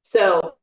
So.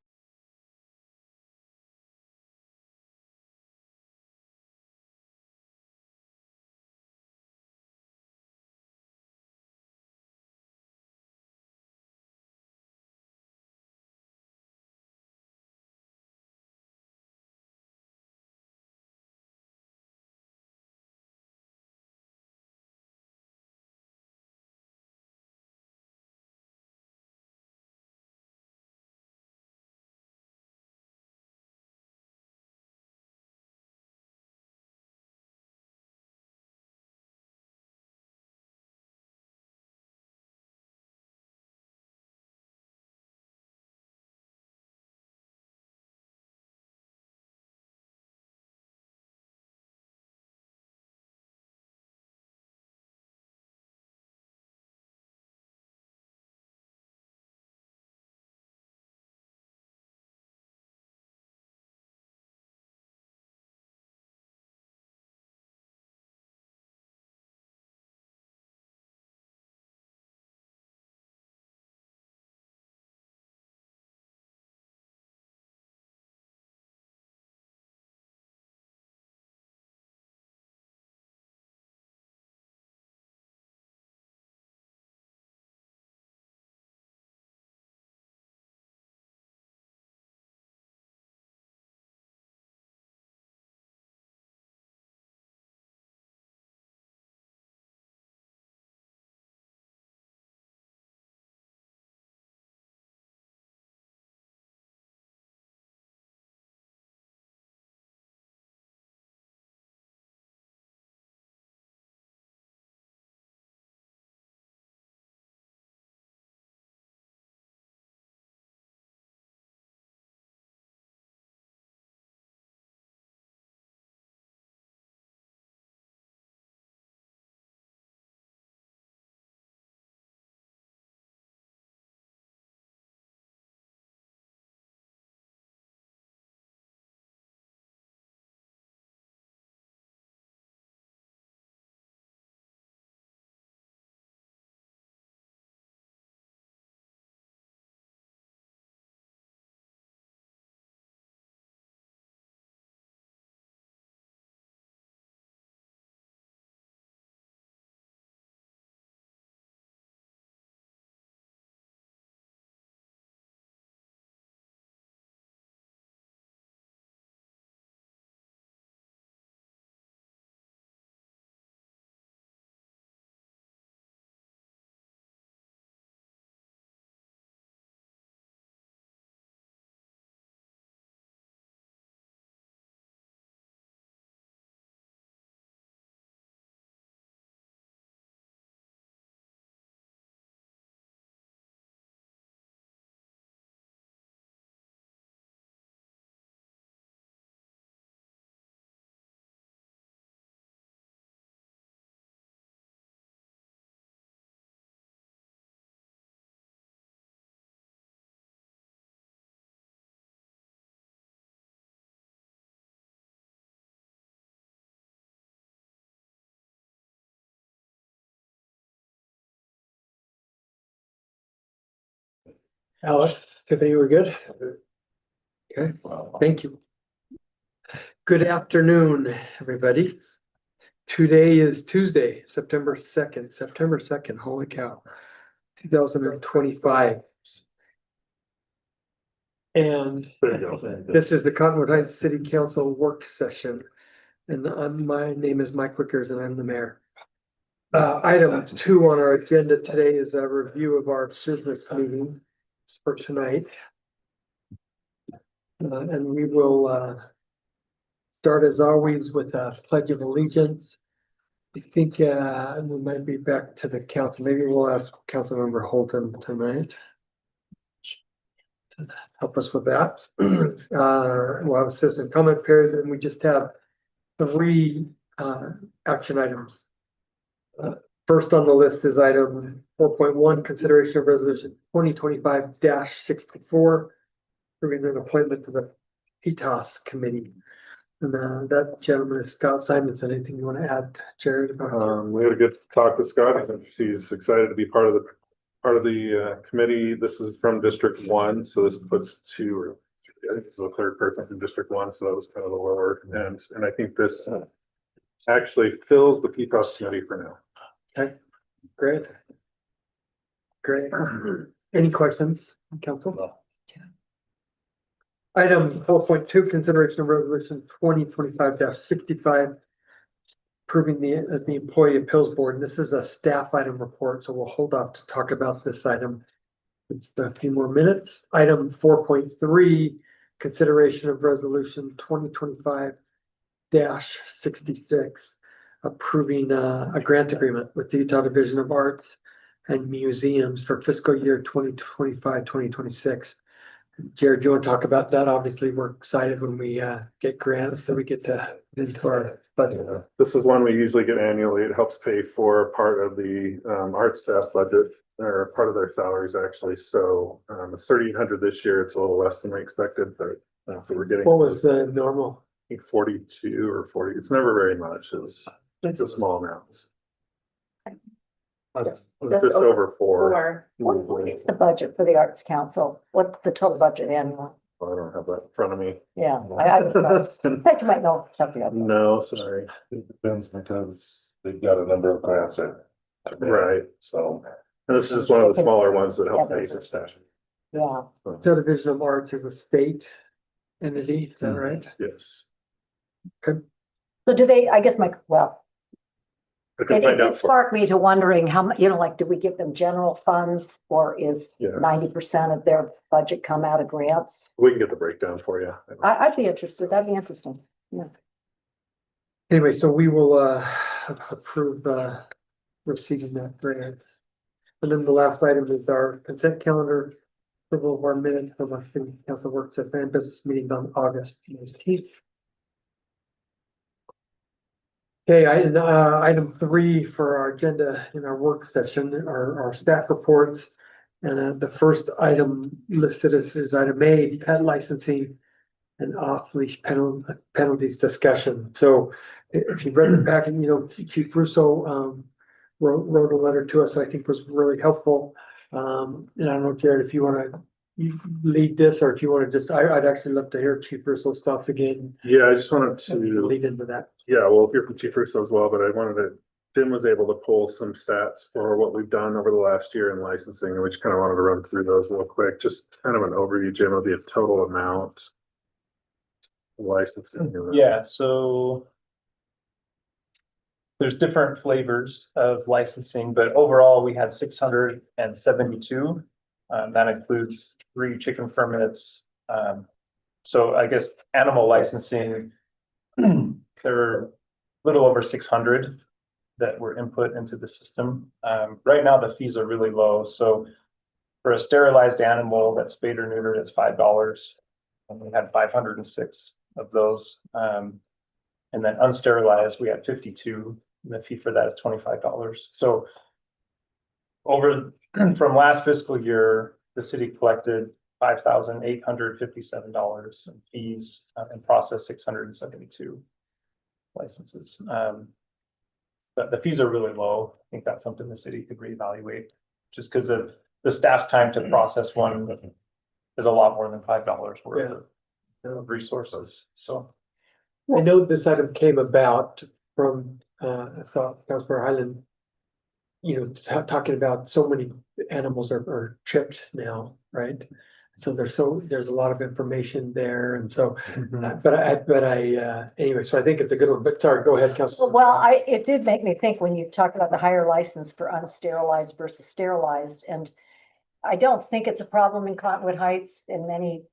Alex, Tiffany, we're good? Okay, thank you. Good afternoon, everybody. Today is Tuesday, September 2nd, holy cow, 2025. And this is the Cottonwood Heights City Council work session. And my name is Mike Wickers and I'm the mayor. Item 2 on our agenda today is a review of our business meeting for tonight. And we will start as always with a pledge of allegiance. I think we might be back to the council. Maybe we'll ask Councilmember Holton tonight to help us with that. We'll have a citizen comment period, and we just have 3 action items. First on the list is item 4.1, consideration of resolution 2025-64, bringing an appointment to the PTOS committee. And that gentleman is Scott Simonson. Anything you want to add, Jared? We had a good talk with Scott. He's excited to be part of the part of the committee. This is from District 1, so this puts two or three, I think this is the third person from District 1, so that was kind of the lower end. And I think this actually fills the PFAS committee for now. Okay, great. Great. Any questions, council? Item 4.2, consideration of resolution 2025-65. Approving the employee appeals board. And this is a staff item report, so we'll hold off to talk about this item. It's a few more minutes. Item 4.3, consideration of resolution 2025-66. Approving a grant agreement with the Utah Division of Arts and Museums for fiscal year 2025-2026. Jared, do you want to talk about that? Obviously, we're excited when we get grants that we get to into our budget. This is one we usually get annually. It helps pay for part of the art staff budget, or part of their salaries actually. So it's 3,800 this year. It's a little less than we expected, but so we're getting. What was the normal? I think 42 or 40. It's never very much. It's a small amount. Yes. Just over 4. What is the budget for the Arts Council? What's the total budget annual? I don't have that in front of me. Yeah, I just thought, I bet you might know. Chuck, the other. No, sorry. It depends because they've got a number of grants that. Right. So. And this is just one of the smaller ones that help pay for staff. Yeah, Utah Division of Arts is a state entity, is that right? Yes. so do they, I guess well, I can it find did out. spark me to wondering how much, like, do we give them general funds or is Yes. 90% of their budget come out of grants? We can get the breakdown for you. I'd be interested. That'd be interesting. Yeah. Anyway, so we will approve receiving that grant. And then the last item is our consent calendar. Approval of our minutes from our city council work session and business meetings on August 19th. Okay, item 3 for our agenda in our work session are our staff reports. And the first item listed is item A, pet licensing and off-leash penalties discussion. So if you've read the packet, Chief Russo wrote a letter to us, I think was really helpful. And I don't know, Jared, if you want to lead this, or if you want to just, I'd actually love to hear Chief Russo's thoughts again. Yeah, I just wanted to Lead into that. Yeah, we'll hear from Chief Russo as well, but I wanted to, Jim was able to pull some stats for what we've done over the last year in licensing, and we just kind of wanted to run through those real quick. Just kind of an overview, Jim, of the total amount of licensing. Yeah, so there's different flavors of licensing, but overall we had 672. That includes 3 chicken permits. So I guess animal licensing, there were a little over 600 that were input into the system. Right now the fees are really low. So for a sterilized animal that's spayed or neutered, it's $5. And we had 506 of those. And then unsterilized, we had 52. And the fee for that is $25. So over from last fiscal year, the city collected $5,857 in fees and processed 672 licenses. But the fees are really low. I think that's something the city could reevaluate, just because of the staff's time to process one is a lot more than $5 worth of resources. So I know this item came about from, I thought Councilor Highland, talking about so many animals are chipped now, right? So there's a lot of information there, and so, anyway, so I think it's a good one, but sorry, go ahead, Councilor. Well, it did make me think when you talked about the higher license for unsterilized versus sterilized, and I don't think it's a problem in Cottonwood Heights. In many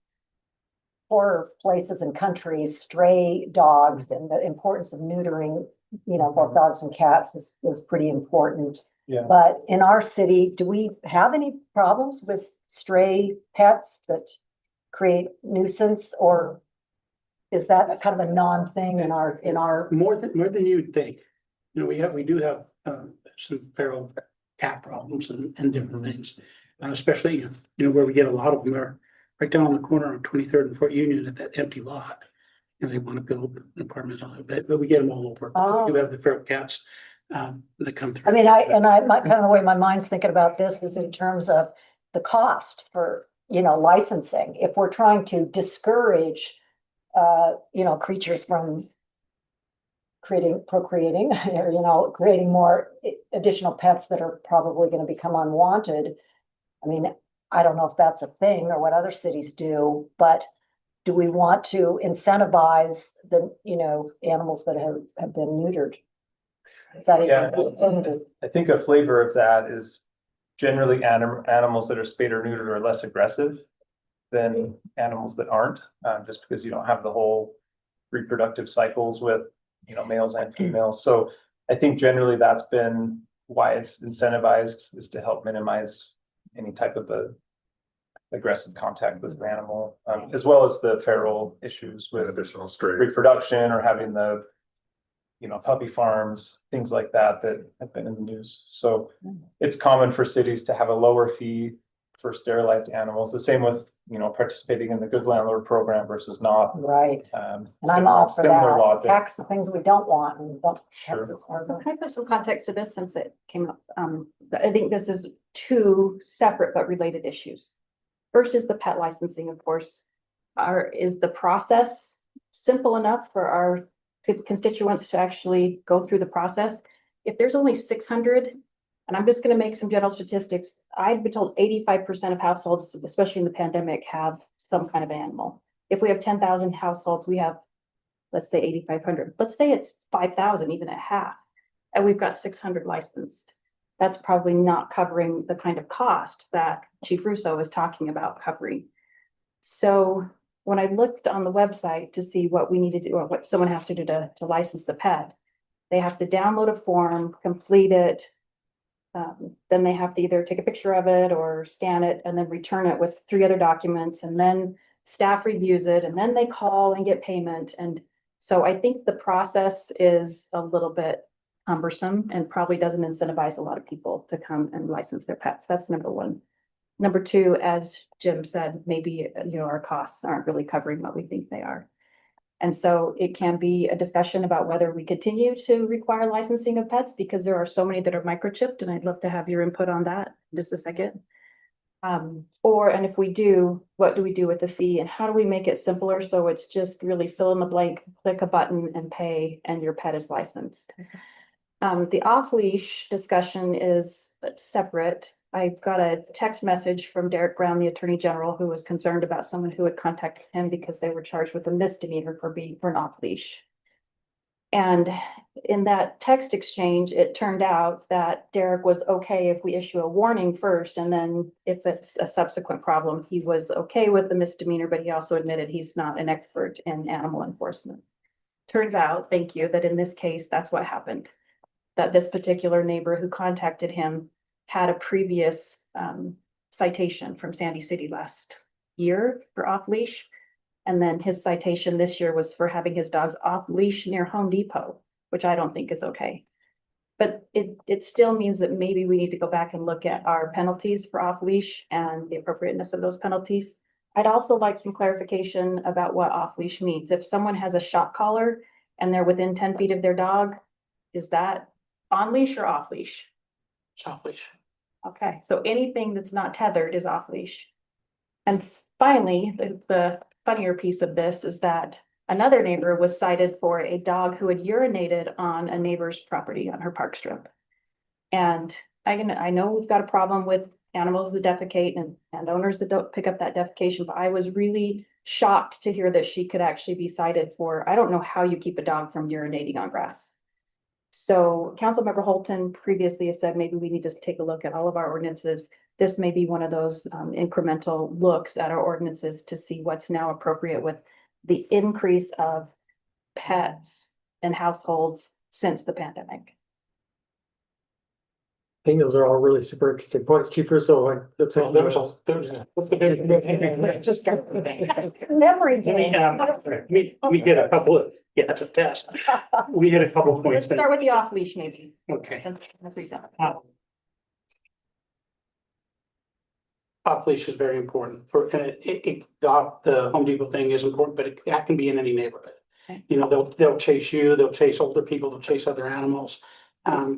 poorer places and countries, stray dogs and the importance of neutering, both dogs and cats is pretty important. yeah. But in our city, do we have any problems with stray pets that create nuisance, or is that a kind of a non-thing in our? More than you'd think. We do have some feral cat problems and different things. Especially, where we get a lot of them are right down on the corner on 23rd and 4th Union at that empty lot. And they want to build an apartment on it, but we get them all over. Oh. We do have the feral cats. that come through. I mean, my kind of the way my mind's thinking about this is in terms of the cost for, licensing. If we're trying to discourage, creatures from procreating, or, creating more additional pets that are probably gonna become unwanted. I mean, I don't know if that's a thing or what other cities do, but do we want to incentivize the, animals that have been neutered? Is that Yeah. even a thing to? I think a flavor of that is generally animals that are spayed or neutered are less aggressive than animals that aren't, just because you don't have the whole reproductive cycles with, males and females. So I think generally that's been why it's incentivized, is to help minimize any type of aggressive contact with an animal, as well as the feral issues With with additional strays. reproduction or having the, puppy farms, things like that have been in the news. So it's common for cities to have a lower fee for sterilized animals. The same with, participating in the Good Landlord program versus not. Right, and I'm all for Similar that. logic. Tax the things we don't want and don't Sure. tax us more. So can I put some context to this since it came up? I think this is two separate but related issues. First is the pet licensing, of course. Is the process simple enough for our constituents to actually go through the process? If there's only 600, and I'm just gonna make some general statistics, I've been told 85% of households, especially in the pandemic, have some kind of animal. If we have 10,000 households, we have, let's say 8,500. Let's say it's 5,000, even at half, and we've got 600 licensed. That's probably not covering the kind of cost that Chief Russo is talking about covering. So when I looked on the website to see what we need to do, or what someone has to do to license the pet, they have to download a form, complete it. Then they have to either take a picture of it or scan it and then return it with 3 other documents, and then staff reviews it, and then they call and get payment. And so I think the process is a little bit cumbersome and probably doesn't incentivize a lot of people to come and license their pets. That's number one. Number two, as Jim said, maybe, our costs aren't really covering what we think they are. And so it can be a discussion about whether we continue to require licensing of pets, because there are so many that are microchipped, and I'd love to have your input on that in just a second. And if we do, what do we do with the fee, and how do we make it simpler so it's just really fill in the blank, click a button and pay, and your pet is licensed. The off-leash discussion is separate. I got a text message from Derek Brown, the Attorney General, who was concerned about someone who had contacted him because they were charged with a misdemeanor for an off-leash. And in that text exchange, it turned out that Derek was okay if we issue a warning first, and then if it's a subsequent problem, he was okay with the misdemeanor, but he also admitted he's not an expert in animal enforcement. Turns out, thank you, that in this case, that's what happened. That this particular neighbor who contacted him had a previous citation from Sandy City last year for off leash. And then his citation this year was for having his dogs off leash near Home Depot, which I don't think is okay. But it still means that maybe we need to go back and look at our penalties for off leash and the appropriateness of those penalties. I'd also like some clarification about what off leash means. If someone has a shock collar and they're within 10 feet of their dog, is that on leash or off leash? It's off leash. Okay, so anything that's not tethered is off leash. And finally, the funnier piece of this is that another neighbor was cited for a dog who had urinated on a neighbor's property on her park strip. And I know we've got a problem with animals that defecate and owners that don't pick up that defecation, but I was really shocked to hear that she could actually be cited for, I don't know how you keep a dog from urinating on grass. So Councilmember Holton previously has said maybe we need to take a look at all of our ordinances. This may be one of those incremental looks at our ordinances to see what's now appropriate with the increase of pets and households since the pandemic. I think those are all really super interesting points. Chief Russo, that's all. Just memory game. We hit a couple of, yeah, it's a test. We hit a couple of Let's points. start with the off leash maybe. Okay. That's reason. Off leash is very important for, and the Home Depot thing is important, but that can be in any neighborhood. Okay. They'll chase you, they'll chase older people, they'll chase other animals. I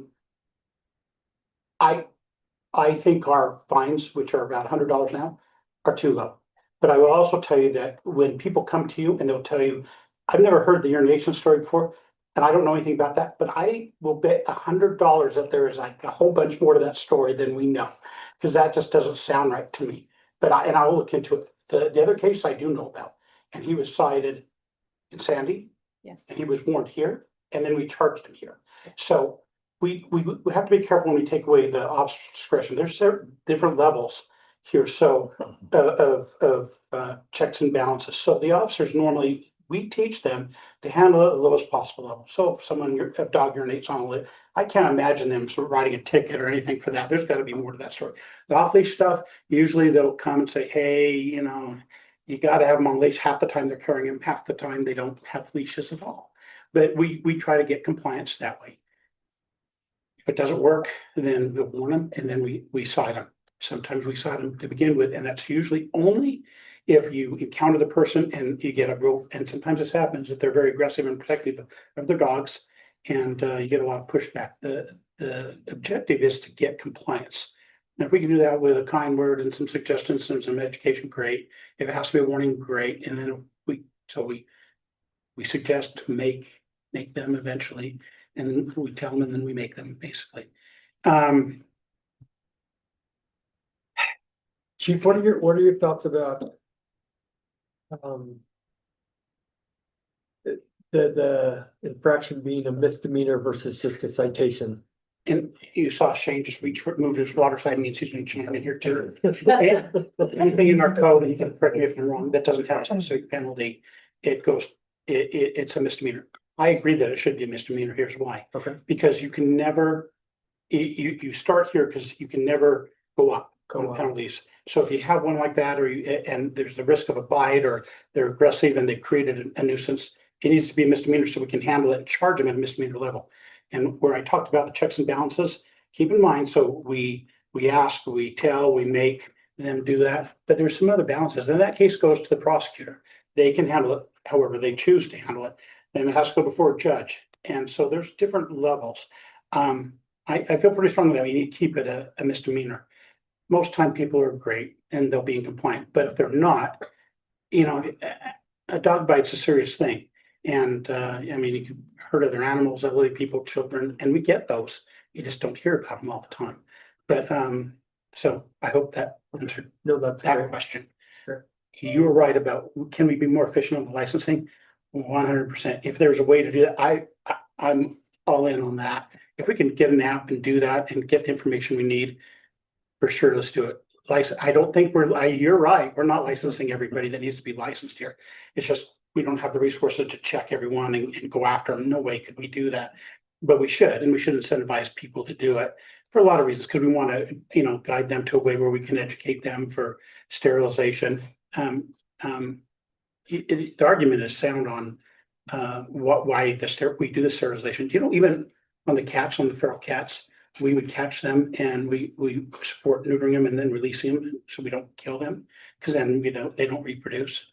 think our fines, which are about $100 now, are too low. But I will also tell you that when people come to you and they'll tell you, I've never heard the urination story before, and I don't know anything about that, but I will bet $100 that there is like a whole bunch more to that story than we know, because that just doesn't sound right to me. But I will look into it. The other case I do know about, and he was cited in Sandy, Yes. and he was warned here, and then we charged him here. So we have to be careful when we take away the officer's discretion. There's certain different levels here, so of checks and balances. So the officers normally, we teach them to handle it at the lowest possible level. So if a dog urinates on a lid, I can't imagine them sort of writing a ticket or anything for that. There's got to be more to that story. The off-leash stuff, usually they'll come and say, hey, you got to have them on leash. Half the time they're carrying them, half the time they don't have leashes at all. But we try to get compliance that way. If it doesn't work, then we'll warn them, and then we cite them. Sometimes we cite them to begin with, and that's usually only if you encounter the person and you get a real, and sometimes this happens if they're very aggressive and protective of their dogs, and you get a lot of pushback. The objective is to get compliance. And if we can do that with a kind word and some suggestions and some education, great. If it has to be a warning, great. And then we suggest to make them eventually, and then we tell them, and then we make them basically. Chief, what are your thoughts about the infraction being a misdemeanor versus just a citation? And you saw Shane just move to his water side, means he's gonna chime in here too. Anything in our code, and you can correct me if I'm wrong, that doesn't have a specific penalty, it's a misdemeanor. I agree that it should be a misdemeanor. Here's why. Okay. Because you can never, you start here because you can never go up on penalties. So if you have one like that, and there's the risk of a bite, or they're aggressive and they've created a nuisance, it needs to be a misdemeanor so we can handle it and charge them at a misdemeanor level. And where I talked about the checks and balances, keep in mind, so we ask, we tell, we make them do that, but there's some other balances. And that case goes to the prosecutor. They can handle it however they choose to handle it. Then it has to go before a judge. And so there's different levels. I feel pretty strongly that we need to keep it a misdemeanor. Most time people are great and they'll be in compliance, but if they're not, a dog bite's a serious thing. And you can hurt other animals, elderly people, children, and we get those. You just don't hear about them all the time. But so I hope that answered That's that great. question. Sure. You were right about, can we be more efficient on the licensing? 100%. If there's a way to do that, I'm all in on that. If we can get an app and do that and get the information we need, for sure, let's do it. I don't think you're right. We're not licensing everybody that needs to be licensed here. It's just, we don't have the resources to check everyone and go after them. No way could we do that, but we should, and we should incentivize people to do it for a lot of reasons, because we want to, guide them to a way where we can educate them for sterilization. The argument is sound on why we do the sterilization. Even on the cats, on the feral cats, we would catch them and we support neutering them and then releasing them so we don't kill them, because then they don't reproduce.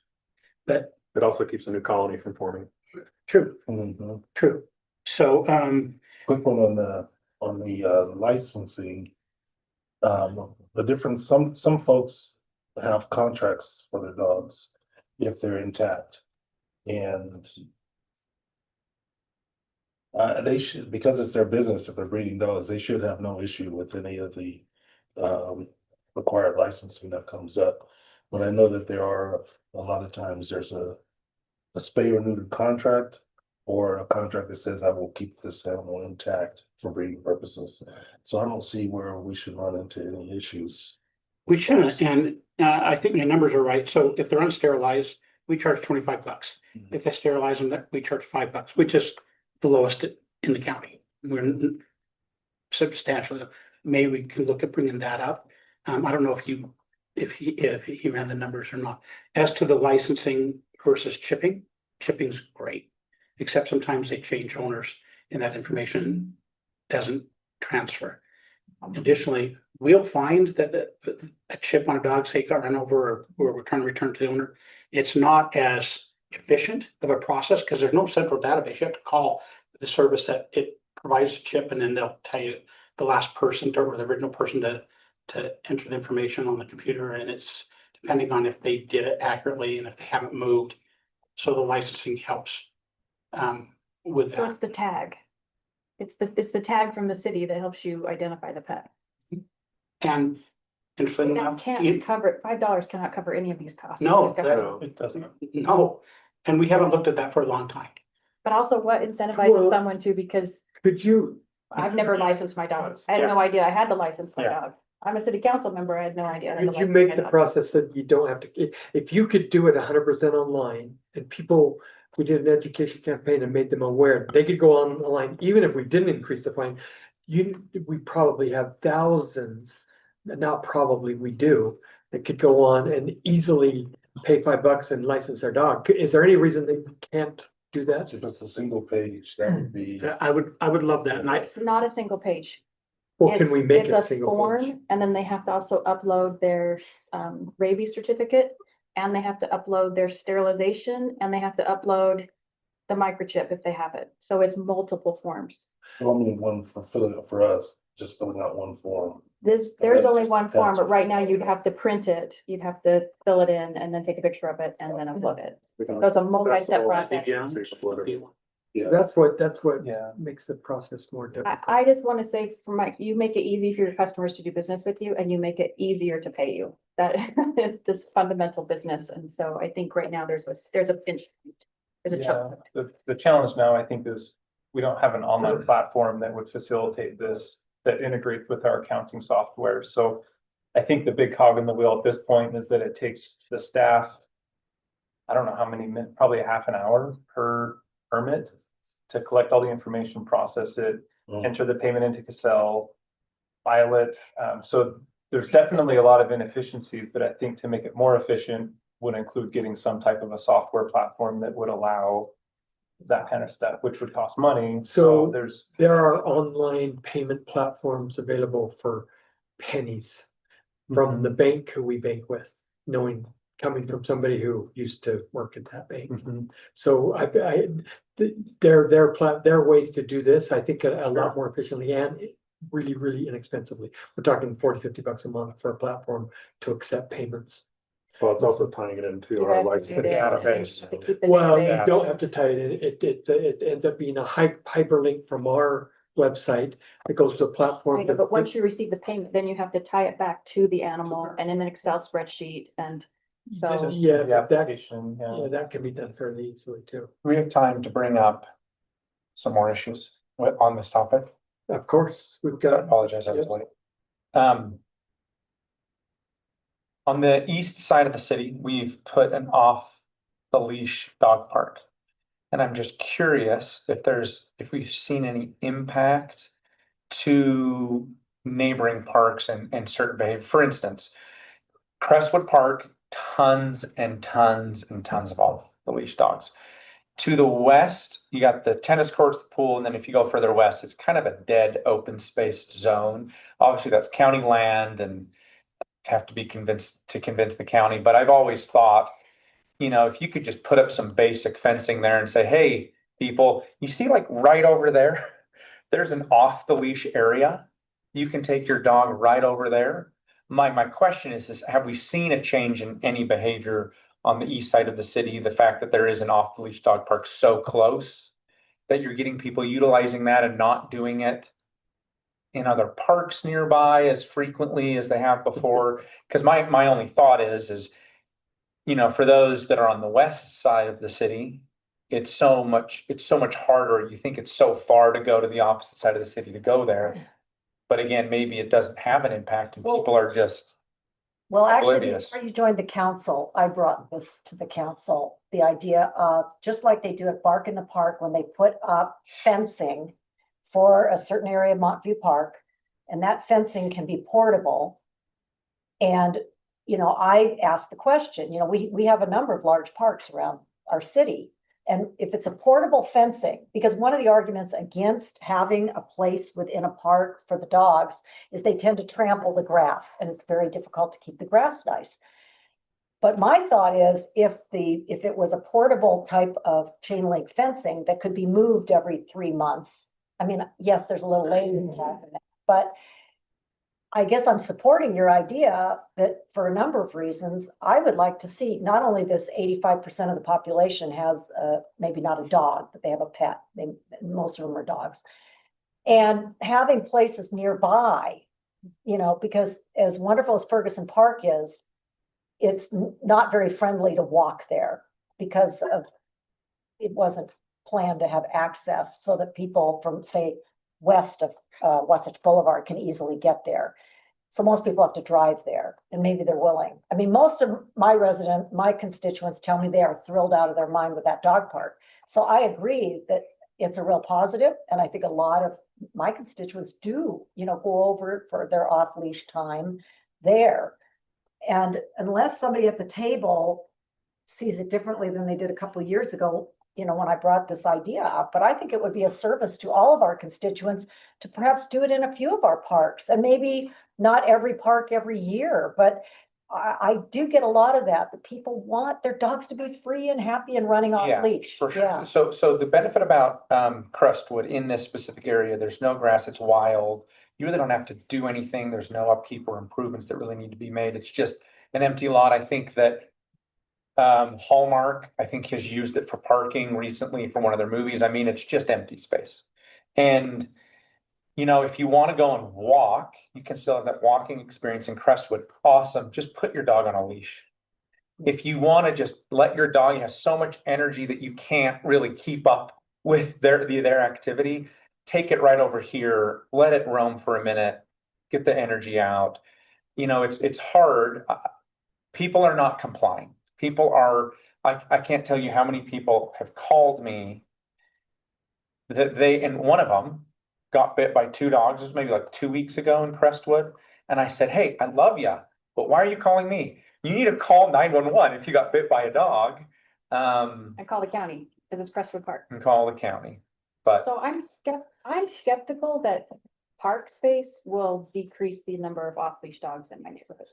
But It also keeps a new colony from forming. true, Mhm. true. So Quick one on the licensing. The difference, some folks have contracts for their dogs if they're intact. And they should, because it's their business, if they're breeding dogs, they should have no issue with any of the required licensing that comes up. But I know that there are a lot of times there's a spay or neuter contract, or a contract that says I will keep this animal intact for breeding purposes. So I don't see where we should run into any issues. we shouldn't, and I think the numbers are right. So if they're unsterilized, we charge $25. Mhm. If they sterilize them, we charge $5, which is the lowest in the county. We're substantially, maybe we can look at bringing that up. I don't know if he ran the numbers or not. As to the licensing versus chipping's great, except sometimes they change owners and that information doesn't transfer. Additionally, we'll find that a chip on a dog, say got run over, or we're trying to return to the owner, it's not as efficient of a process because there's no central database. You have to call the service that it provides a chip and then they'll tell you the last person or the original person to enter the information on the computer, and it's depending on if they did it accurately and if they haven't moved. So the licensing helps with So that. it's the tag. It's the tag from the city that helps you identify the pet. And interestingly That enough, can't cover, $5 cannot cover any of these costs. No, Discussion. It doesn't. no, and we haven't looked at that for a long time. But also what incentivizes Well- someone to, because Could you, I've never licensed my dogs. I had no idea I had to license my Yeah. dog. I'm a city council member. I had no idea. I had to could you license make my the dog. process that you don't have to, if you could do it 100% online and people, we did an education campaign and made them aware, they could go online, even if we didn't increase the fine. We probably have thousands, not probably, we do, that could go on and easily pay $5 and license their dog. Is there any reason they can't do that? If it's a single page, that would be. I would love that, and I, It's not a single page. Or can we make It's it a a single page? form, and then they have to also upload their rabies certificate, and they have to upload their sterilization, and they have to upload the microchip if they have it. So it's multiple forms. Only one for us, just filling out one form. There's then only just one form, attach but it. right now you'd have to print it, you'd have to fill it in and then take a picture of it and then upload it. So it's a multi-step process. Yeah. That's what Yeah. makes the process more I, difficult. I just want to say for Mike, you make it easy for your customers to do business with you and you make it easier to pay you. That is this fundamental business. And so I think right now there's a pinch. There's a Yeah, choke. the challenge now, I think, is we don't have an online platform that would facilitate this, that integrates with our accounting software. So I think the big cog in the wheel at this point is that it takes the staff, I don't know how many minutes, probably a half an hour per permit to collect all the information, process it, Mm. enter the payment into Cassell, file it. So there's definitely a lot of inefficiencies, but I think to make it more efficient would include getting some type of a software platform that would allow that kind of stuff, which would cost money. So- So there's, There are online payment platforms available for pennies from the bank who we bank with, coming from somebody who used to work at that bank. Mhm. So there are ways to do this, I think a lot more efficiently and really, really inexpensively. We're talking $40-50 a month for a platform to accept payments. Well, it's also tying it into You our have to license do that, and then you database. have to keep the Well, you database. don't have to tie it in. It ends up being a hyperlink from our website that goes to a platform. I know, but once you receive the payment, then you have to tie it back to the animal and in an Excel spreadsheet. And so Yeah, the that, application, yeah. yeah, that can be done fairly easily too. We have time to bring up some more issues on this topic. Of course, we've I got, apologize, I was late. On the east side of the city, we've put an off the leash dog park. And I'm just curious if we've seen any impact to neighboring parks and certain behavior. For instance, Crestwood Park, tons and tons and tons of off the leash dogs. To the west, you got the tennis courts, the pool, and then if you go further west, it's kind of a dead open space zone. Obviously, that's county land and have to be convinced the county. But I've always thought, if you could just put up some basic fencing there and say, hey, people, you see like right over there, there's an off the leash area. You can take your dog right over there. My question is have we seen a change in any behavior on the east side of the city? The fact that there is an off the leash dog park so close that you're getting people utilizing that and not doing it in other parks nearby as frequently as they have before. Because my only thought is, for those that are on the west side of the city, it's so much harder. You think it's so far to go to the opposite side of the city to go there. But again, maybe it doesn't have an impact and people are just, Well, actually, Oblivious. before you joined the council, I brought this to the council, the idea of, just like they do at Bark in the Park, when they put up fencing for a certain area of Montview Park, and that fencing can be portable. And, I asked the question, we have a number of large parks around our city. And if it's a portable fencing, because one of the arguments against having a place within a park for the dogs is they tend to trample the grass and it's very difficult to keep the grass nice. But my thought is if it was a portable type of chain link fencing that could be moved every 3 months I mean, yes, there's a little later than that, but I guess I'm supporting your idea that for a number of reasons, I would like to see not only this 85% of the population has maybe not a dog, but they have a pet. Most of them are dogs. And having places nearby, because as wonderful as Ferguson Park is, it's not very friendly to walk there because of it wasn't planned to have access so that people from, say, west of Wasatch Boulevard can easily get there. So most people have to drive there, and maybe they're willing. I mean, most of my constituents tell me they are thrilled out of their mind with that dog park. So I agree that it's a real positive, and I think a lot of my constituents do, go over for their off-leash time there. And unless somebody at the table sees it differently than they did a couple of years ago, when I brought this idea up, but I think it would be a service to all of our constituents to perhaps do it in a few of our parks, and maybe not every park every year, but I do get a lot of that people want their dogs to be free and happy and running off Yeah, leash. for Yeah. sure. So the benefit about Crestwood in this specific area, there's no grass, it's wild. You really don't have to do anything. There's no upkeep or improvements that really need to be made. It's just an empty lot. I think that Hallmark, I think, has used it for parking recently for one of their movies. I mean, it's just empty space. And if you want to go and walk, you can still have that walking experience in Crestwood. Awesome. Just put your dog on a leash. If you want to just let your dog, you have so much energy that you can't really keep up with their activity, take it right over here, let it roam for a minute, get the energy out. It's hard. People are not complying. I can't tell you how many people have called me that and one of them got bit by 2 dogs. It was maybe like 2 weeks ago in Crestwood. And I said, hey, I love you, but why are you calling me? You need to call 911 if you got bit by a dog. I call the county, because it's Crestwood Park. And call the county. But So I'm skeptical that park space will decrease the number of off-leash dogs in my neighborhood.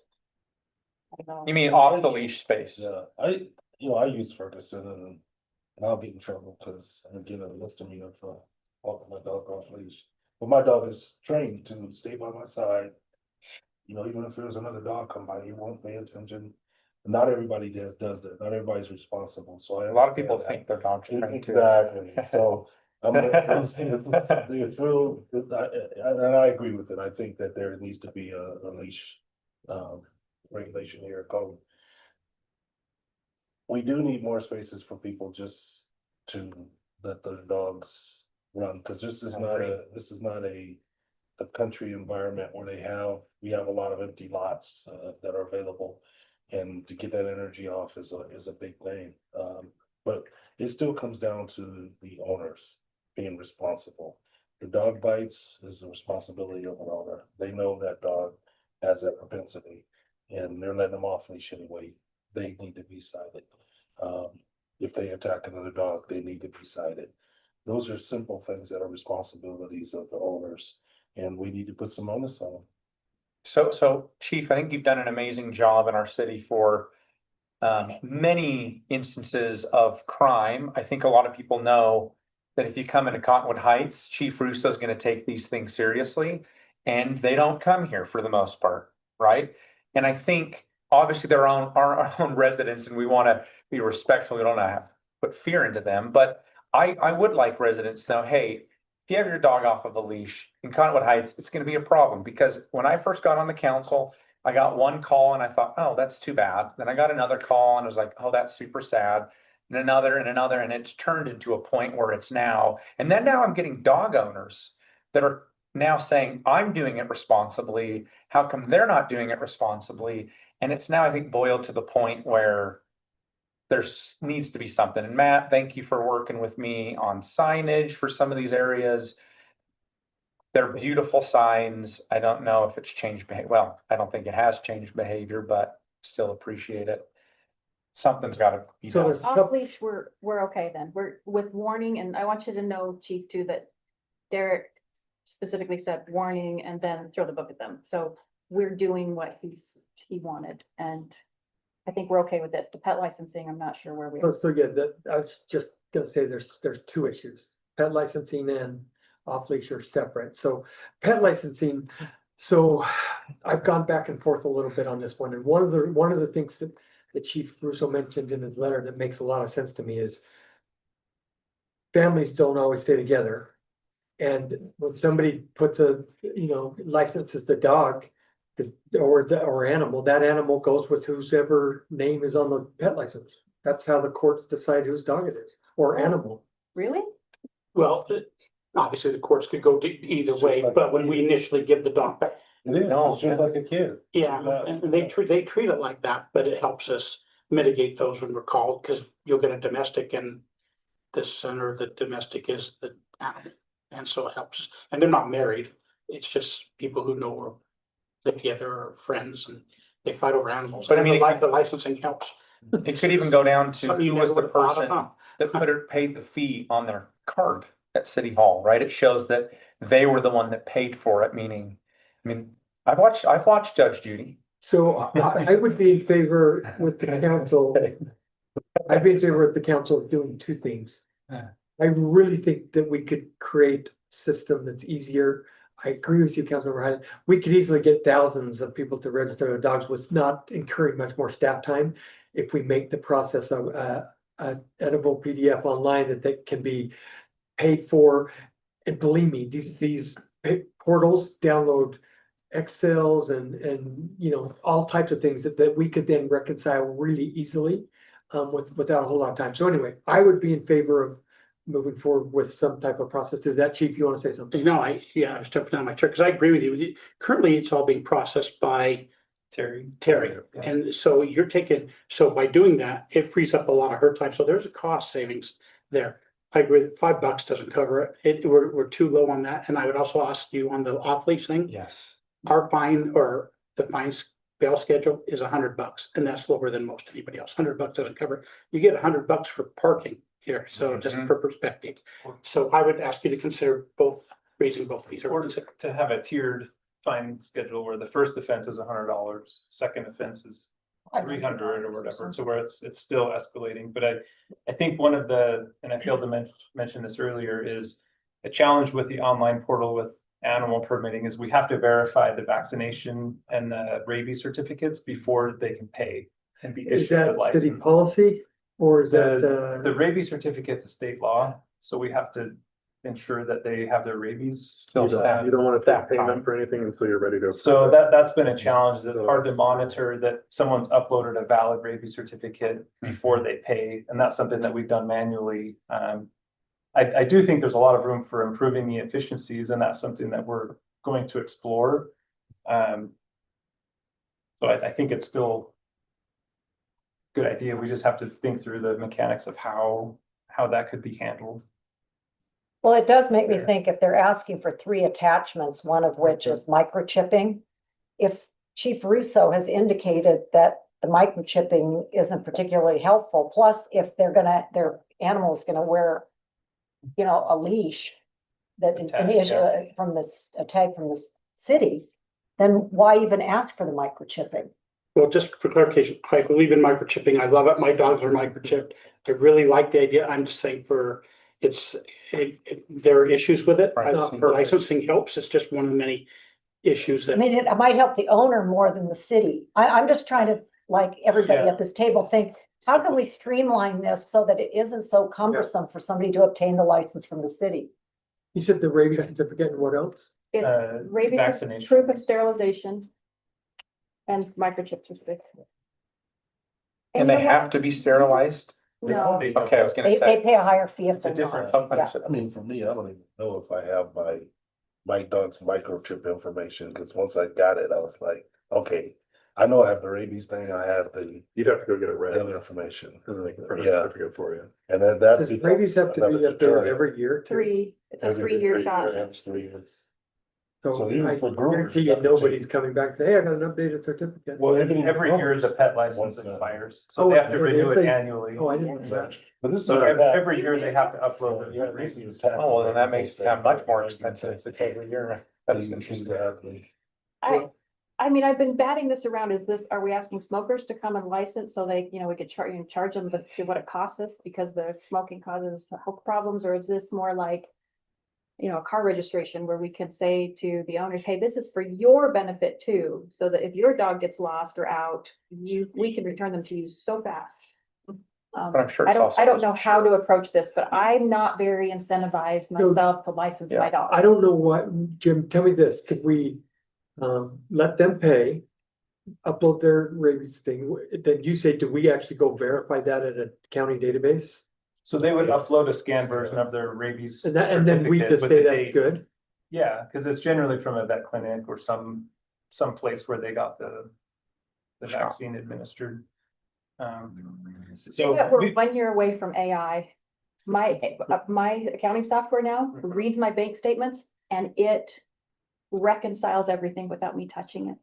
I don't know. you mean off the leash space? Yeah, I use Ferguson and I'll get in trouble because I get a misdemeanor for walking my dog off leash. But my dog is trained to stay by my side. Even if there's another dog come by, he won't pay attention. Not everybody does that. Not everybody's responsible. So A lot of people think their dogs are trained too. Exactly. So it's real, and I agree with it. I think that there needs to be a leash regulation here called. We do need more spaces for people just to let their dogs run, because this is not a country environment where we have a lot of empty lots that are available. And to get that energy off is a big thing. But it still comes down to the owners being responsible. The dog bites is the responsibility of an owner. They know that dog has that propensity and they're letting them off leash anyway. They need to be cited. If they attack another dog, they need to be cited. Those are simple things that are responsibilities of the owners, and we need to put some onus on them. So Chief, I think you've done an amazing job in our city for many instances of crime. I think a lot of people know that if you come into Cottonwood Heights, Chief Russo is going to take these things seriously, and they don't come here for the most part, right? And I think obviously they're our own residents, and we want to be respectful. We don't want to put fear into them, but I would like residents to know, hey, if you have your dog off of a leash in Cottonwood Heights, it's going to be a problem. Because when I first got on the council, I got one call and I thought, oh, that's too bad. Then I got another call and I was like, oh, that's super sad. And another, and it's turned into a point where it's now. And then now I'm getting dog owners that are now saying, I'm doing it responsibly. How come they're not doing it responsibly? And it's now, I think, boiled to the point where there's needs to be something. And Matt, thank you for working with me on signage for some of these areas. They're beautiful signs. I don't know if it's changed behavior. Well, I don't think it has changed behavior, but still appreciate it. Something's got to be So done. there's a couple, Off leash, we're okay then. We're with warning, and I want you to know, Chief, too, that Derek specifically said warning and then throw the book at them. So we're doing what he wanted, and I think we're okay with this. The pet licensing, I'm not sure where we are. so yeah, I was just gonna say there's 2 issues, pet licensing and off leash are separate. So pet licensing, so I've gone back and forth a little bit on this one. And one of the things that Chief Russo mentioned in his letter that makes a lot of sense to me is families don't always stay together. And when somebody puts licenses the dog, or animal, that animal goes with whosever name is on the pet license. That's how the courts decide whose dog it is, or animal. Really? Well, obviously the courts could go either way, but when we initially give the dog back, It is, it's just like a kid. yeah, and they treat it like that, but it helps us mitigate those when we're called, because you'll get a domestic and the center, the domestic is the animal. And so it helps, and they're not married, it's just people who know or live together or friends, and they fight over animals. But I mean, Like the licensing helps. It could even go down to Something you who was never the would've thought of, person huh? that paid the fee on their card at City Hall, right? It shows that they were the one that paid for it, meaning, I mean, I've watched Judge Judy. So I would be in favor with the council. I'd be in favor of the council doing two things. Yeah. I really think that we could create a system that's easier. I agree with you, Councilmember Hyde. We could easily get thousands of people to register their dogs with not incurring much more staff time. If we make the process of an editable PDF online that can be paid for. And believe me, these portals download Excels and all types of things that we could then reconcile really easily without a whole lot of time. So anyway, I would be in favor of moving forward with some type of process. To that, Chief, you want to say something? No, I was jumping down my chair, because I agree with you. Currently, it's all being processed by Terry. Terry. And so so by doing that, it frees up a lot of her time. So there's a cost savings there. I agree that $5 doesn't cover it. We're too low on that. And I would also ask you on the off leash thing, Yes. our fine or the fine bail schedule is $100, and that's lower than most anybody else. $100 doesn't cover it. You get $100 for parking here. So just Mhm. for perspective. So I would ask you to consider raising both fees. Or to have a tiered fine schedule where the first offense is $100, second offense is 300 or whatever, so where it's still escalating. But I think one of and I failed to mention this earlier, is a challenge with the online portal with animal permitting is we have to verify the vaccination and the rabies certificates before they can pay and be Is issued a that city license. policy or is that The rabies certificate's a state law, so we have to ensure that they have their rabies. Still You staff. don't want to Staff take time. payment for anything until you're ready to. So that's been a challenge. That's hard to monitor that someone's uploaded a valid rabies certificate before they pay, and that's something that we've done manually. I do think there's a lot of room for improving the efficiencies, and that's something that we're going to explore. So I think it's still a good idea. We just have to think through the mechanics of how that could be handled. Well, it does make me think if they're asking for 3 attachments, one of which is microchipping. If Chief Russo has indicated that the microchipping isn't particularly helpful, plus if their animal is gonna wear, a leash that is an Tag, issue yeah. from a tag from the city, then why even ask for the microchipping? Well, just for clarification, I believe in microchipping. I love it. My dogs are microchipped. I really like the idea. I'm just saying there are issues with it. Right. Licensing helps. It's just one of the many issues I that, mean, it might help the owner more than the city. I'm just trying to, like everybody Yeah. at this table, think, how can we streamline this so that it isn't so cumbersome for somebody to obtain the license from the city? you said the rabies certificate and what else? It's rabies, Vaccination. proof of sterilization. And microchip certificate. And they have to be sterilized? No, Okay, I was gonna They say. pay a higher fee if It's a they're different- not. Yeah. I mean, for me, I don't even know if I have my dog's microchip information, because once I got it, I was like, okay, I know I have the rabies thing, I have the You'd have to go get it read, other information. and then they can print a Yeah. certificate for you. And then that. Does becomes rabies have to be another up there deterrent. every year? too? 3, it's a Every 3-year 3 shot. years, 3 years. So So even I for groomers, guarantee you you have to nobody's take- coming back, hey, I got an updated certificate. Well, even Every year the pet license Once, expires, Oh, so they have to it renew is? it annually. Oh, I didn't know that. But this is. So every year they have to upload it. Oh, well, then that makes it much more expensive if it's every year. That's interesting. Exactly. I mean, I've been batting this around. Are we asking smokers to come and license so they, we could charge them what it costs us because the smoking causes health problems, or is this more like you know, a car registration where we could say to the owners, hey, this is for your benefit too. So that if your dog gets lost or out, we can return them to you so fast. But I'm sure I it's don't, also. I don't know how to approach this, but I'm not very incentivized myself to license my dog. I don't know what, Jim, tell me this, could we let them pay? Upload their rabies thing, then you say, do we actually go verify that at a county database? So they would upload a scanned version of their rabies. And that, and then we certificate just with say the that's date. good? Yeah, because it's generally from a vet clinic or some place where they got the Shot. vaccine administered. Yeah, So we're 1 year away from AI. My accounting software now reads my bank statements and it reconciles everything without me touching it.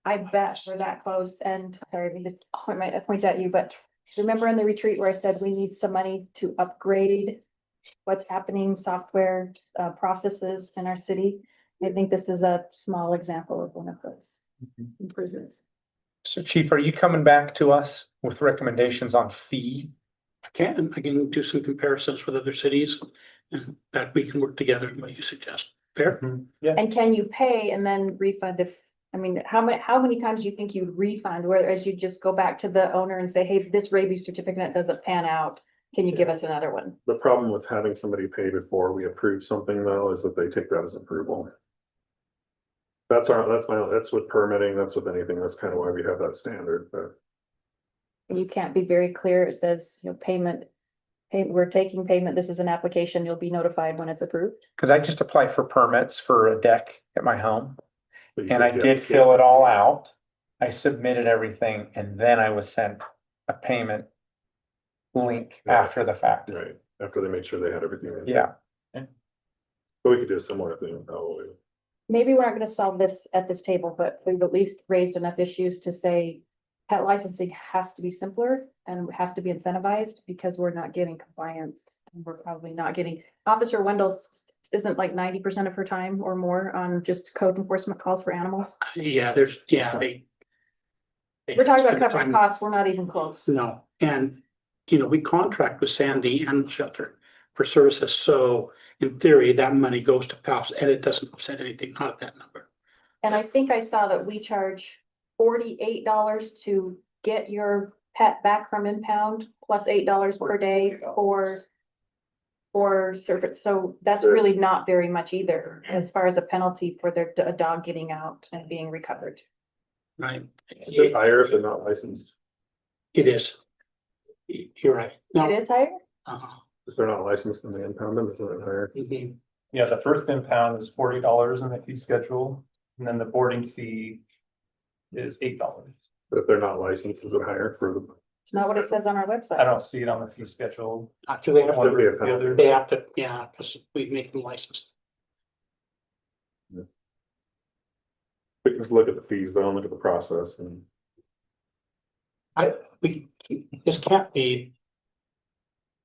I bet we're that close, and sorry, I mean, I might point at you, but remember in the retreat where I said we need some money to upgrade what's happening, software, processes in our city? I think this is a small example of one of those improvements. So Chief, are you coming back to us with recommendations on fee? I can do some comparisons with other cities and that we can work together in what you suggest. Fair? yeah, And can you pay and then refund if, I mean, how many times do you think you'd refund, whereas you just go back to the owner and say, hey, this rabies certificate doesn't pan out, can you give us another one? The problem with having somebody pay before we approve something though, is that they take that as approval. That's with permitting, that's with anything, that's kind of why we have that standard, but. And you can't be very clear, it says, you know, payment, we're taking payment, this is an application, you'll be notified when it's approved. Cause I just applied for permits for a deck at my home but you and I could did get- fill it all out. I submitted everything and then I was sent a payment link Yeah. after the fact. Right, after they made sure they had everything. in. Yeah, But we could do a similar thing, probably. Maybe we're not gonna solve this at this table, but we've at least raised enough issues to say pet licensing has to be simpler and has to be incentivized because we're not getting compliance. And we're probably not getting, Officer Wendell isn't like 90% of her time or more on just code enforcement calls for animals. Yeah, We're talking about covering costs, we're not even close. No, and, you know, we contract with Sandy Animal Shelter for services, so in theory, that money goes to PALS and it doesn't offset anything, not at that number. And I think I saw that we charge $48 to get your pet back from impound, plus $8 per day for service. So that's Sure. really not very much either, as far as a penalty for a dog getting out and being recovered. Right? Is it higher if they're not licensed? It is. You're right. No. It is higher? Uh-huh. If they're not licensed and they impound them, isn't it higher? Mhm. yeah, the first impound is $40 in the fee schedule, and then the boarding fee is $8. But if they're not licensed, is it higher for the? It's not what it says on our website. I don't see it on the fee schedule. Actually, they have Should be a to, penalty. they have to, yeah, because we make them licensed. We can just look at the fees, though, and look at the process and. This can't be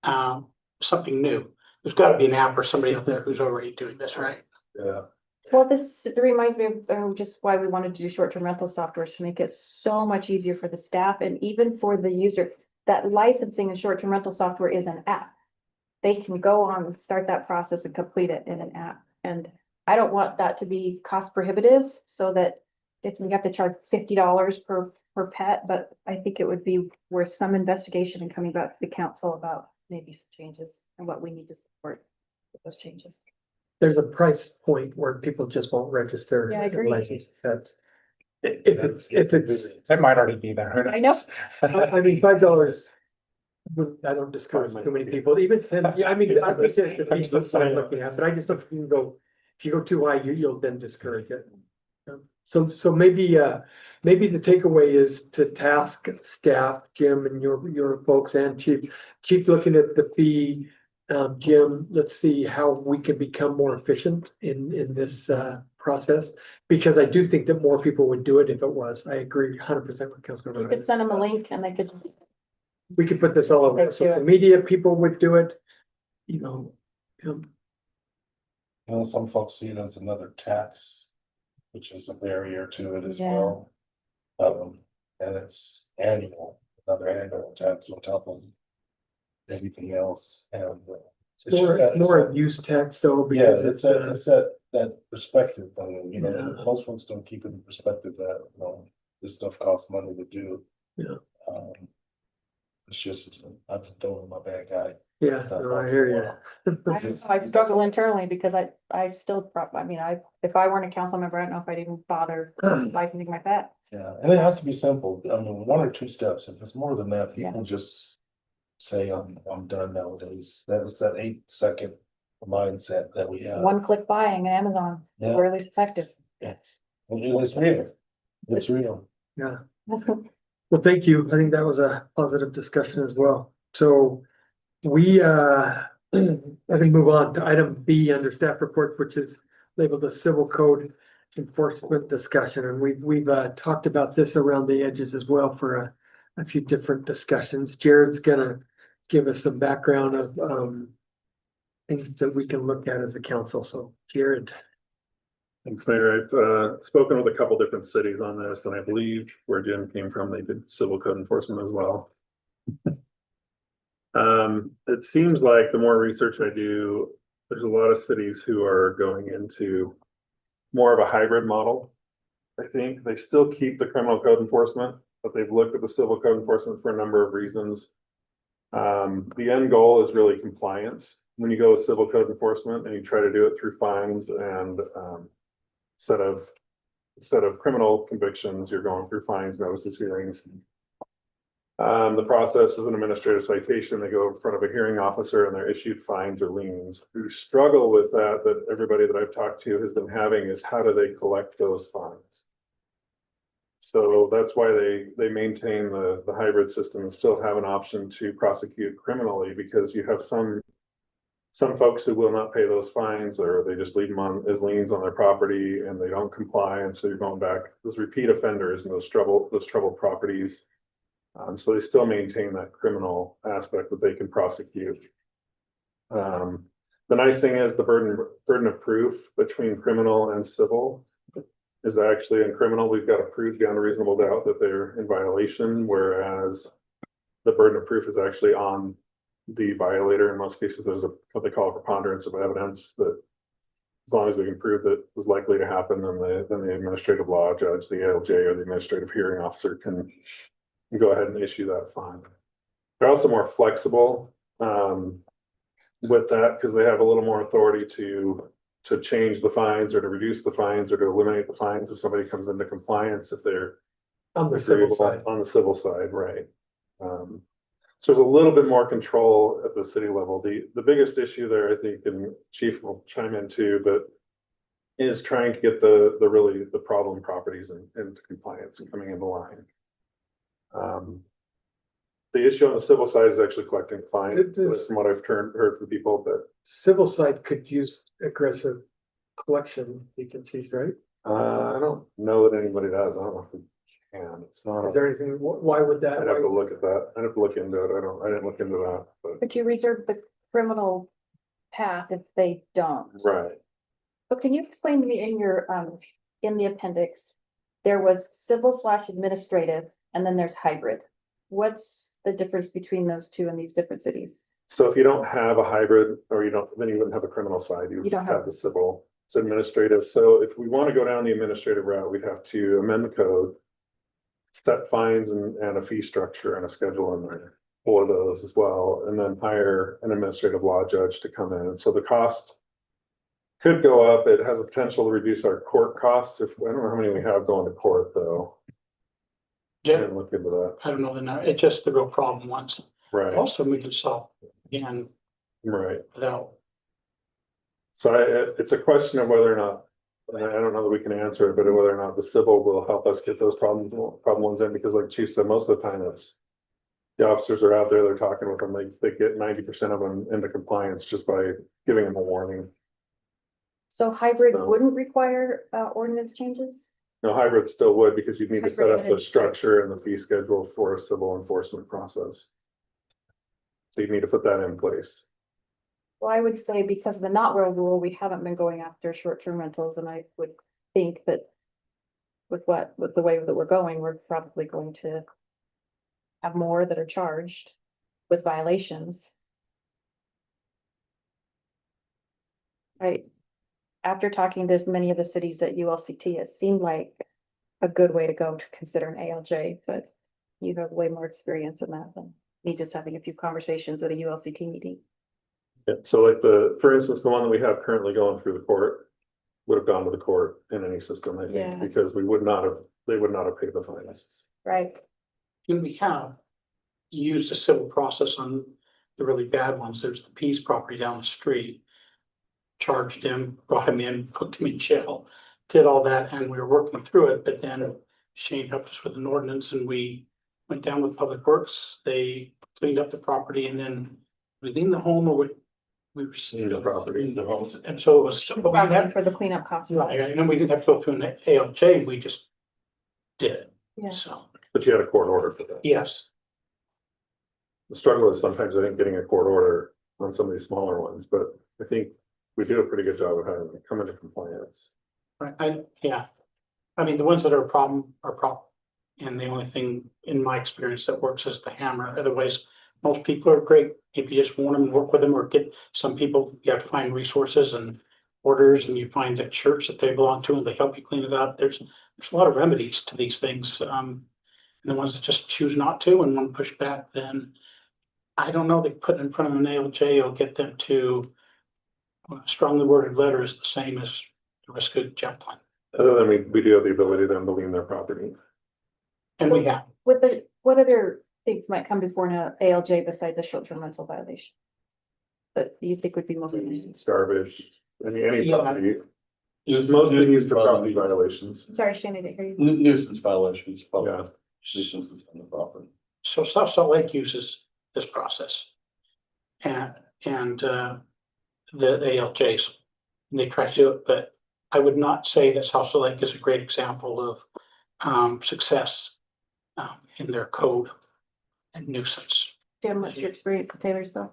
something new. There's gotta be an app or somebody out there who's already doing this, right? Yeah. Well, this reminds me of just why we wanted to do short-term rental software, to make it so much easier for the staff and even for the user. That licensing and short-term rental software is an app. They can go on and start that process and complete it in an app. And I don't want that to be cost prohibitive so that we have to charge $50 per pet, but I think it would be worth some investigation and coming back to the council about maybe some changes and what we need to support with those changes. There's a price point where people just won't register. Yeah, I agree. License. That's, if it's, it might already be there. Who I know. knows? I mean, $5. I don't discourage too many people, even, yeah, I mean, I appreciate the fees that I'm looking at, but I just don't, think you can go, if you go too high, you'll then discourage it. So maybe the takeaway is to task staff, Jim and your folks and chief looking at the fee. Jim, let's see how we can become more efficient in this process, because I do think that more people would do it if it was. I agree 100% with You Councilmember. could send them a link and they could just, We could put this all over Let's do social it. media, people would do it, you know. You know, some folks see it as another tax, which is a barrier to it as Yeah. well. And it's annual, another annual tax on top of everything else, and It's just that- More use tax though, Yeah, because it's it's, that perspective thing, you know, Yeah. most folks don't keep it in perspective that, you know, this stuff costs money to do. Yeah. Um, It's just, I'm throwing my bad guy. yeah, stuff no, I once in hear a you. while. I don't know, I struggle internally because I still, I mean, if I weren't a council member, I don't know if I'd even bother licensing my pet. Yeah, and it has to be simple. I mean, one or two steps. If it's more than that, Yeah. people just say, I'm done nowadays. That's that 8 second mindset that we have. One click buying on Amazon, Yeah. or at least effective. It's real. It's real. Yeah. Well, thank you. I think that was a positive discussion as well. So we, I think move on to item B under staff report, which is labeled the civil code enforcement discussion. And we've talked about this around the edges as well for a few different discussions. Jared's gonna give us some background of, things that we can look at as a council. So Jared. Thanks, Mayor. I've spoken with a couple different cities on this, and I believe where Jim came from, they did civil code enforcement as well. It seems like the more research I do, there's a lot of cities who are going into more of a hybrid model. I think they still keep the criminal code enforcement, but they've looked at the civil code enforcement for a number of reasons. The end goal is really compliance. When you go with civil code enforcement and you try to do it through fines and set of criminal convictions, you're going through fines, notices, hearings. The process is an administrative citation. They go in front of a hearing officer and they're issued fines or liens. The struggle with that everybody that I've talked to has been having is how do they collect those fines? So that's why they maintain the hybrid system and still have an option to prosecute criminally, because you have some folks who will not pay those fines, or they just leave them on as liens on their property and they don't comply. And so you're going back, those repeat offenders and those troubled properties. So they still maintain that criminal aspect that they can prosecute. The nice thing is the burden of proof between criminal and civil is actually in criminal, we've got to prove beyond a reasonable doubt that they're in violation, whereas the burden of proof is actually on the violator. In most cases, there's what they call a preponderance of evidence that as long as we can prove that it was likely to happen, then the administrative law judge, the ALJ, or the administrative hearing officer can go ahead and issue that fine. They're also more flexible with that because they have a little more authority to change the fines or to reduce the fines or to eliminate the fines if somebody comes into compliance, if they're On the civil agreeable side. on the civil side, right? So there's a little bit more control at the city level. The biggest issue there, I think, and Chief will chime in too, but is trying to get the problem properties into compliance and coming into line. The issue on the civil side is actually collecting fines, from what I've heard from people, but Civil side could use aggressive collection agencies, right? I don't know that anybody does. I don't know if we can. It's not. Is there anything, why would that? I'd have to look at that. I'd have to look into it. I didn't look into that, but. But you reserve the criminal path if they don't. Right. But can you explain to me in your, in the appendix, there was civil/administrative, and then there's hybrid. What's the difference between those two in these different cities? So if you don't have a hybrid, or then you wouldn't have a criminal side, you You don't have have- the civil. It's administrative. So if we want to go down the administrative route, we'd have to amend the code, set fines and a fee structure and a schedule in there for those as well, and then hire an administrative law judge to come in. And so the cost could go up. It has a potential to reduce our court costs. I don't know how many we have going to court though. I Yeah, didn't look into that. I don't know, it's just the real problem once. Right, Also, we could solve again right. without, So it's a question of whether or not, and I don't know that we can answer it, but whether or not the civil will help us get those problem ones in, because like Chief said, most of the time it's the officers are out there, they're talking with them, they get 90% of them into compliance just by giving them a warning. So hybrid So- wouldn't require, ordinance changes? No, hybrid still would, because you'd need to set up Hybrid the and- structure and the fee schedule for a civil enforcement process. So you need to put that in place. Well, I would say because of the not real rule, we haven't been going after short-term rentals, and I would think that with the way that we're going, we're probably going to have more that are charged with violations. right? After talking to as many of the cities at ULCT, it seemed like a good way to go to consider an ALJ, but you have way more experience in that than me just having a few conversations at a ULCT meeting. Yeah, so like for instance, the one that we have currently going through the court would have gone to the court in any system, I Yeah. think, because they would not have paid the fines. Right. And we have used a civil process on the really bad ones. There's the Pease property down the street. Charged him, brought him in, put him in jail, did all that, and we were working through it, but then Shane helped us with an ordinance and we went down with Public Works. They cleaned up the property and then within the home or we were. The property. The home. And so it was, but we didn't have, For the cleanup costs. right, and then we didn't have to go through an ALJ, we just did it. Yeah. So, But you had a court order for that. yes. The struggle is sometimes, I think, getting a court order on some of these smaller ones, but I think we do a pretty good job of having them come into compliance. Right, yeah. I mean, the ones that are a problem are problem. And the only thing in my experience that works is the hammer. Otherwise, most people are great. If you just want them and work with them or get some people, you have to find resources and orders and you find a church that they belong to and they help you clean it up. There's a lot of remedies to these things. And the ones that just choose not to and want to push back, then I don't know, they put it in front of an ALJ or get them to strongly worded letter is the same as the risk of Chaplain. Other than we do have the ability then to lien their property. And we have, What other things might come before an ALJ besides a short-term rental violation? That you think would be most. It's garbage, any Yeah. property. It's mostly used for property violations. Sorry, Shane, I didn't hear you. Nuisance violations, public Yeah, nuisances on the property. so South Salt Lake uses this process. And the ALJs, and they try to do it, but I would not say that South Salt Lake is a great example of success in their code and nuisance. Jim, what's your experience with Taylorsville?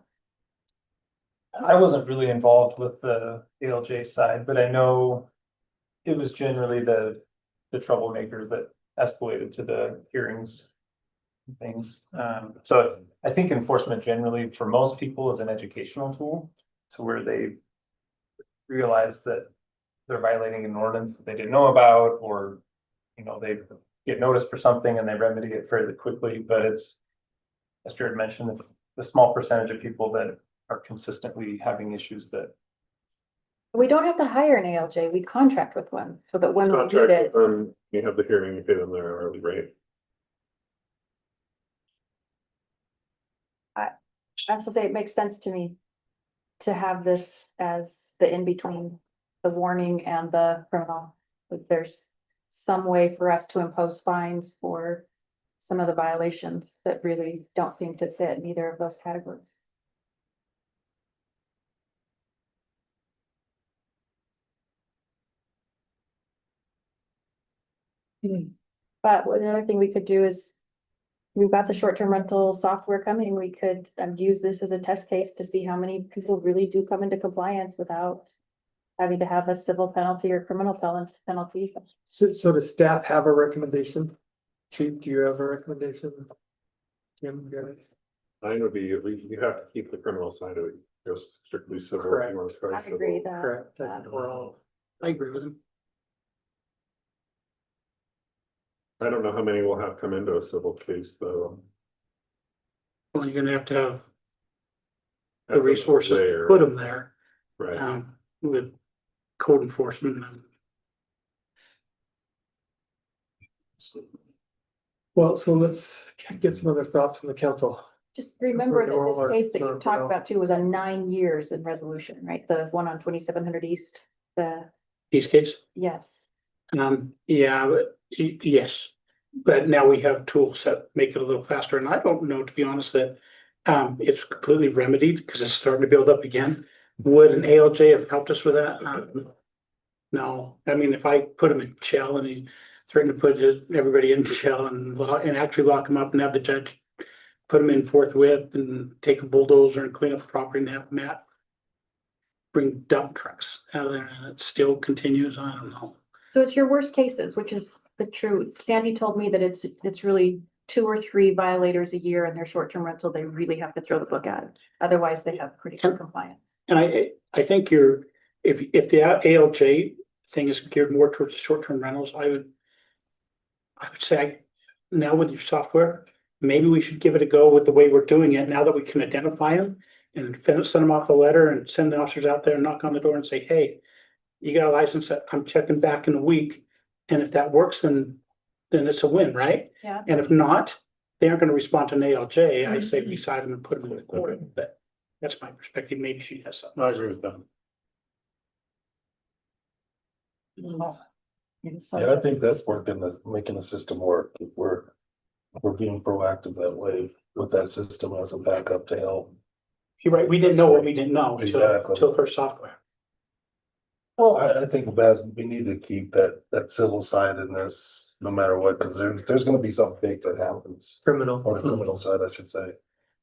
I wasn't really involved with the ALJ side, but I know it was generally the troublemakers that escalated to the hearings and things. So I think enforcement generally for most people is an educational tool to where they realize that they're violating an ordinance that they didn't know about, or, you know, they get noticed for something and they remedy it fairly quickly, but it's, as Jared mentioned, the small percentage of people that are consistently having issues that. We don't have to hire an ALJ, we contract with one, so that when we need contract, it, you have the hearing, you pay them their hourly rate. I have to say, it makes sense to me to have this as the in-between, the warning and the criminal. Like there's some way for us to impose fines for some of the violations that really don't seem to fit in either of those categories. But another thing we could do is, we've got the short-term rental software coming, we could use this as a test case to see how many people really do come into compliance without having to have a civil penalty or criminal penalty. So does staff have a recommendation? Chief, do you have a recommendation? Jim, you got it? Mine would be, you have to keep the criminal side of it, just strictly civil. if Correct. you want to try I civil. agree that. Correct. I think we're all. I agree with him. I don't know how many will have come into a civil case, though. Well, you're gonna have to have the That's resources to there, put them there, Right, with code enforcement and. Well, so let's get some other thoughts from the council. Just remember that All our- this case that you our- talked about too was on 9 years in resolution, right? The one on 2700 East, These case? yes. Yeah, yes, but now we have tools that make it a little faster, and I don't know, to be honest, that it's completely remedied, because it's starting to build up again. Would an ALJ have helped us with that? No, I mean, if I put him in jail and he threatened to put everybody in jail and actually lock him up and have the judge put him in forthwith and take a bulldozer and clean up the property and have Matt bring dump trucks out of there, and it still continues, I don't know. So it's your worst cases, which is the true. Sandy told me that it's really 2 or 3 violators a year in their short-term rental. They really have to throw the book at it. Otherwise, they have pretty good compliance. And I think you're if the ALJ thing is geared more towards short-term rentals, I would say, now with your software, maybe we should give it a go with the way we're doing it, now that we can identify them. And send them off a letter and send the officers out there and knock on the door and say, hey, you got a license that I'm checking back in a week. And if that works, then it's a win, right? Yeah. And if not, they aren't gonna respond to an ALJ. I say beside them and put them in the court, but that's my perspective. Maybe she has something. I agree with them. Yeah, I think that's working, that's making the system work. We're being proactive that way with that system as a backup to help. You're right. We didn't know what we didn't know Exactly. until her software. Well, I think we need to keep that civil side in this, no matter what, because there's gonna be something big that happens, Criminal. or the criminal side, I should say.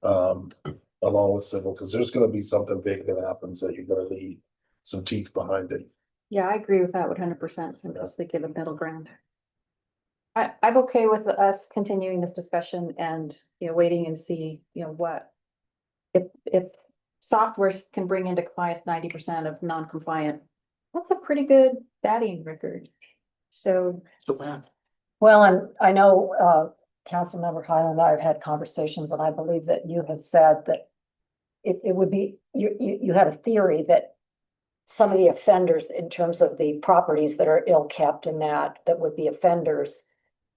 Along with civil, because there's gonna be something big that happens that you're gonna need some teeth behind it. Yeah, I agree with that 100%, unless they give a middle ground. I'm okay with us continuing this discussion and, waiting and see, what. If software can bring into compliance 90% of non-compliant, that's a pretty good batting record. So, well, and I know, Councilmember Highland and I have had conversations, and I believe that you had said that it would be, you had a theory that some of the offenders, in terms of the properties that are ill-kept and that would be offenders,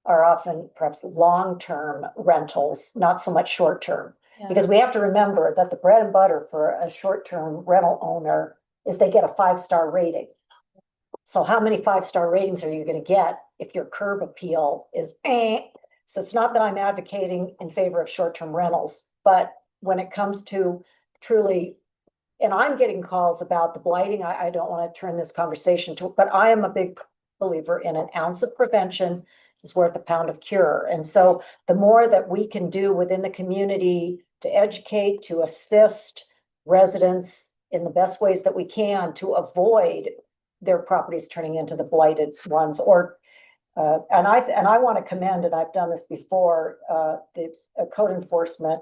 are often perhaps long-term rentals, not so much short-term. Because we have to remember that the bread and butter for a short-term rental owner is they get a 5-star rating. So how many 5-star ratings are you gonna get if your curb appeal is So it's not that I'm advocating in favor of short-term rentals, but when it comes to truly, and I'm getting calls about the blighting, I don't want to turn this conversation to, but I am a big believer in an ounce of prevention is worth a pound of cure. And so the more that we can do within the community to educate, to assist residents in the best ways that we can to avoid their properties turning into the blighted ones, or and I want to commend, and I've done this before, the code enforcement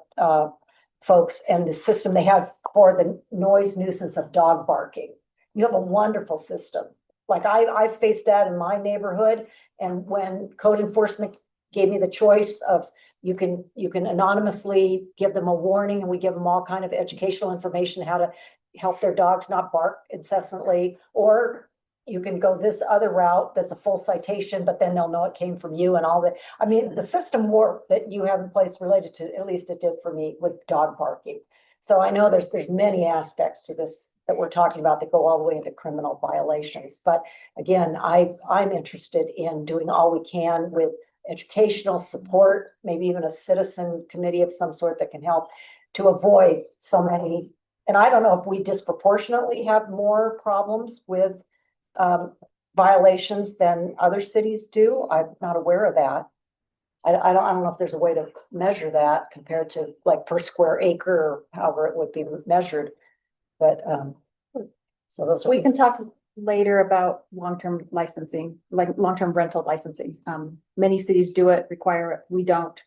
folks and the system they have for the noise nuisance of dog barking. You have a wonderful system. Like I've faced that in my neighborhood, and when code enforcement gave me the choice of you can anonymously give them a warning, and we give them all kind of educational information how to help their dogs not bark incessantly, or you can go this other route that's a full citation, but then they'll know it came from you and all that. I mean, the system work that you have in place related to, at least it did for me with dog barking. So I know there's many aspects to this that we're talking about that go all the way into criminal violations. But again, I'm interested in doing all we can with educational support, maybe even a citizen committee of some sort that can help to avoid so many. And I don't know if we disproportionately have more problems with violations than other cities do. I'm not aware of that. I don't know if there's a way to measure that compared to like per square acre or however it would be measured. But so those we can talk later about long-term licensing, like long-term rental licensing. Many cities do it, require it. We don't.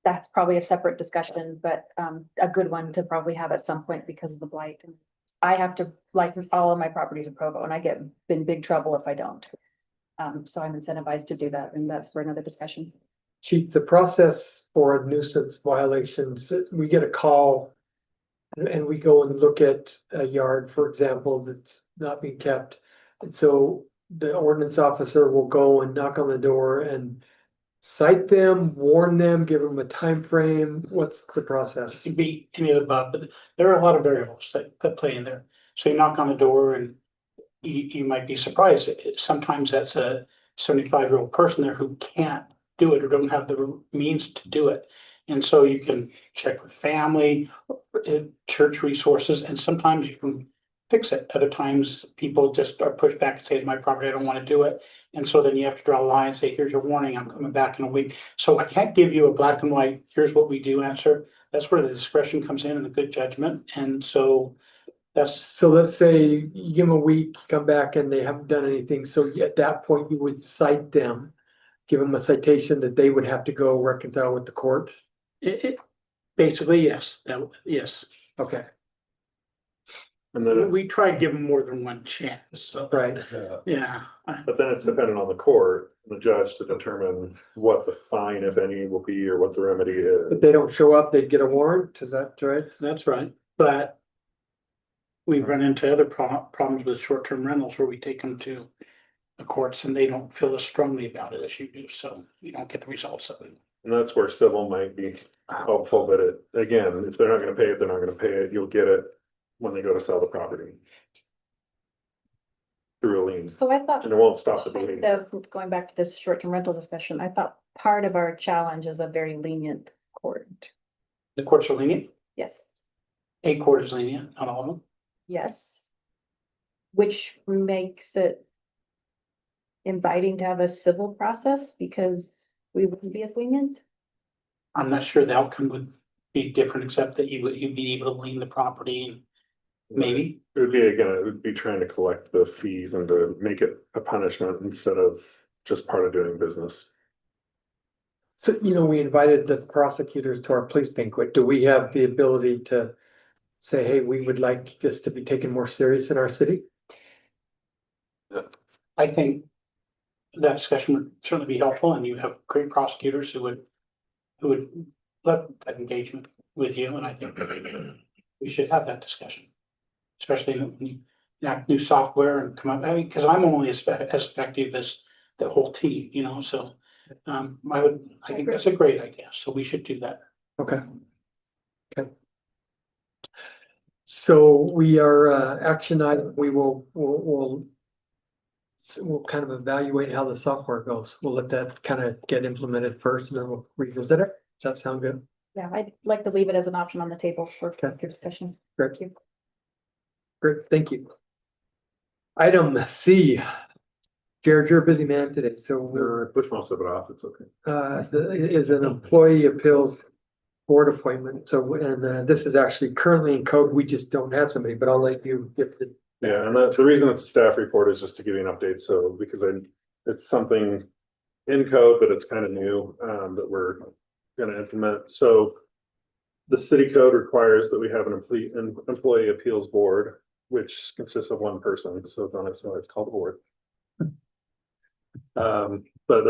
That's probably a separate discussion, but a good one to probably have at some point because of the blight. And I have to license all of my properties in Provo, and I get in big trouble if I don't. So I'm incentivized to do that, and that's for another discussion. Chief, the process for nuisance violations, we get a call and we go and look at a yard, for example, that's not being kept. And so the ordinance officer will go and knock on the door and cite them, warn them, give them a time frame. What's the process? It could be any of the above, but there are a lot of variables that play in there. So you knock on the door and you might be surprised. Sometimes that's a 75-year-old person there who can't do it or don't have the means to do it. And so you can check with family, church resources, and sometimes you can fix it. Other times people just are pushed back and say, it's my property, I don't want to do it. And so then you have to draw a line and say, here's your warning, I'm coming back in a week. So I can't give you a black and white, here's what we do answer. That's where the discretion comes in and the good judgment. And so So let's say you give them a week, come back and they haven't done anything. So at that point, you would cite them, give them a citation that they would have to go reconcile with the court. basically, yes, yes. Okay. And then it's, We try to give them more than one chance, so, Right. yeah. but then it's dependent on the court, the judge to determine what the fine, if any, will be or what the remedy is. If they don't show up, they'd get a warrant, is that right? That's right, but we've run into other problems with short-term rentals where we take them to the courts and they don't feel as strongly about it as you do, so we don't get the results of it. And that's where civil might be helpful, but again, if they're not gonna pay it, they're not gonna pay it, you'll get it when they go to sell the property. Through a lien, So I thought, and it won't stop the bleeding. going back to this short-term rental discussion, I thought part of our challenge is a very lenient court. The courts are lenient, Yes, a court is lenient, not all of them. yes. Which makes it inviting to have a civil process because we wouldn't be as lenient. I'm not sure the outcome would be different, except that you'd be able to lien the property and maybe. It would be, again, it would be trying to collect the fees and to make it a punishment instead of just part of doing business. So, we invited the prosecutors to our police banquet. Do we have the ability to say, hey, we would like this to be taken more serious in our city? I think that discussion would certainly be helpful, and you have great prosecutors who would love that engagement with you, and I think we should have that discussion. Especially when you enact new software and come up, because I'm only as effective as the whole team, so. I think that's a great idea, so we should do that. Okay. Okay. So we are, action item, we'll kind of evaluate how the software goes. We'll let that kind of get implemented first and then we'll revisit it. Does that sound good? Yeah, I'd like to leave it as an option on the table for future discussion. Great. Thank you. Great, thank you. Item C. Jared, you're a busy man today, so we're, Push most of it off, it's okay. is an employee appeals board appointment. So, and this is actually currently in code. We just don't have somebody, but I'll let you get the. Yeah, and the reason it's a staff report is just to give you an update, so because it's something in code, but it's kind of new, that we're gonna implement, so. The city code requires that we have an employee appeals board, which consists of one person, so that's why it's called a board. But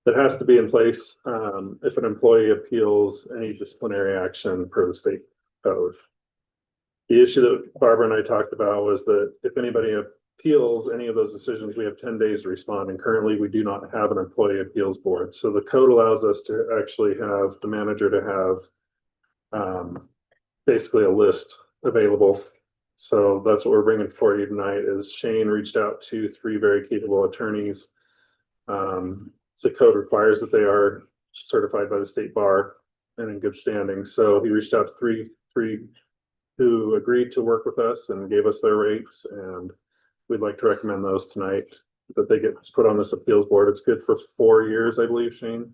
it has to be in place, if an employee appeals any disciplinary action per the state code. The issue that Barbara and I talked about was that if anybody appeals any of those decisions, we have 10 days to respond, and currently we do not have an employee appeals board. So the code allows us to actually have the manager to have basically a list available. So that's what we're bringing for you tonight. Is Shane reached out to 3 very capable attorneys. The code requires that they are certified by the state bar and in good standing. So he reached out to three who agreed to work with us and gave us their rates, and we'd like to recommend those tonight, that they get put on this appeals board. It's good for 4 years, I believe, Shane.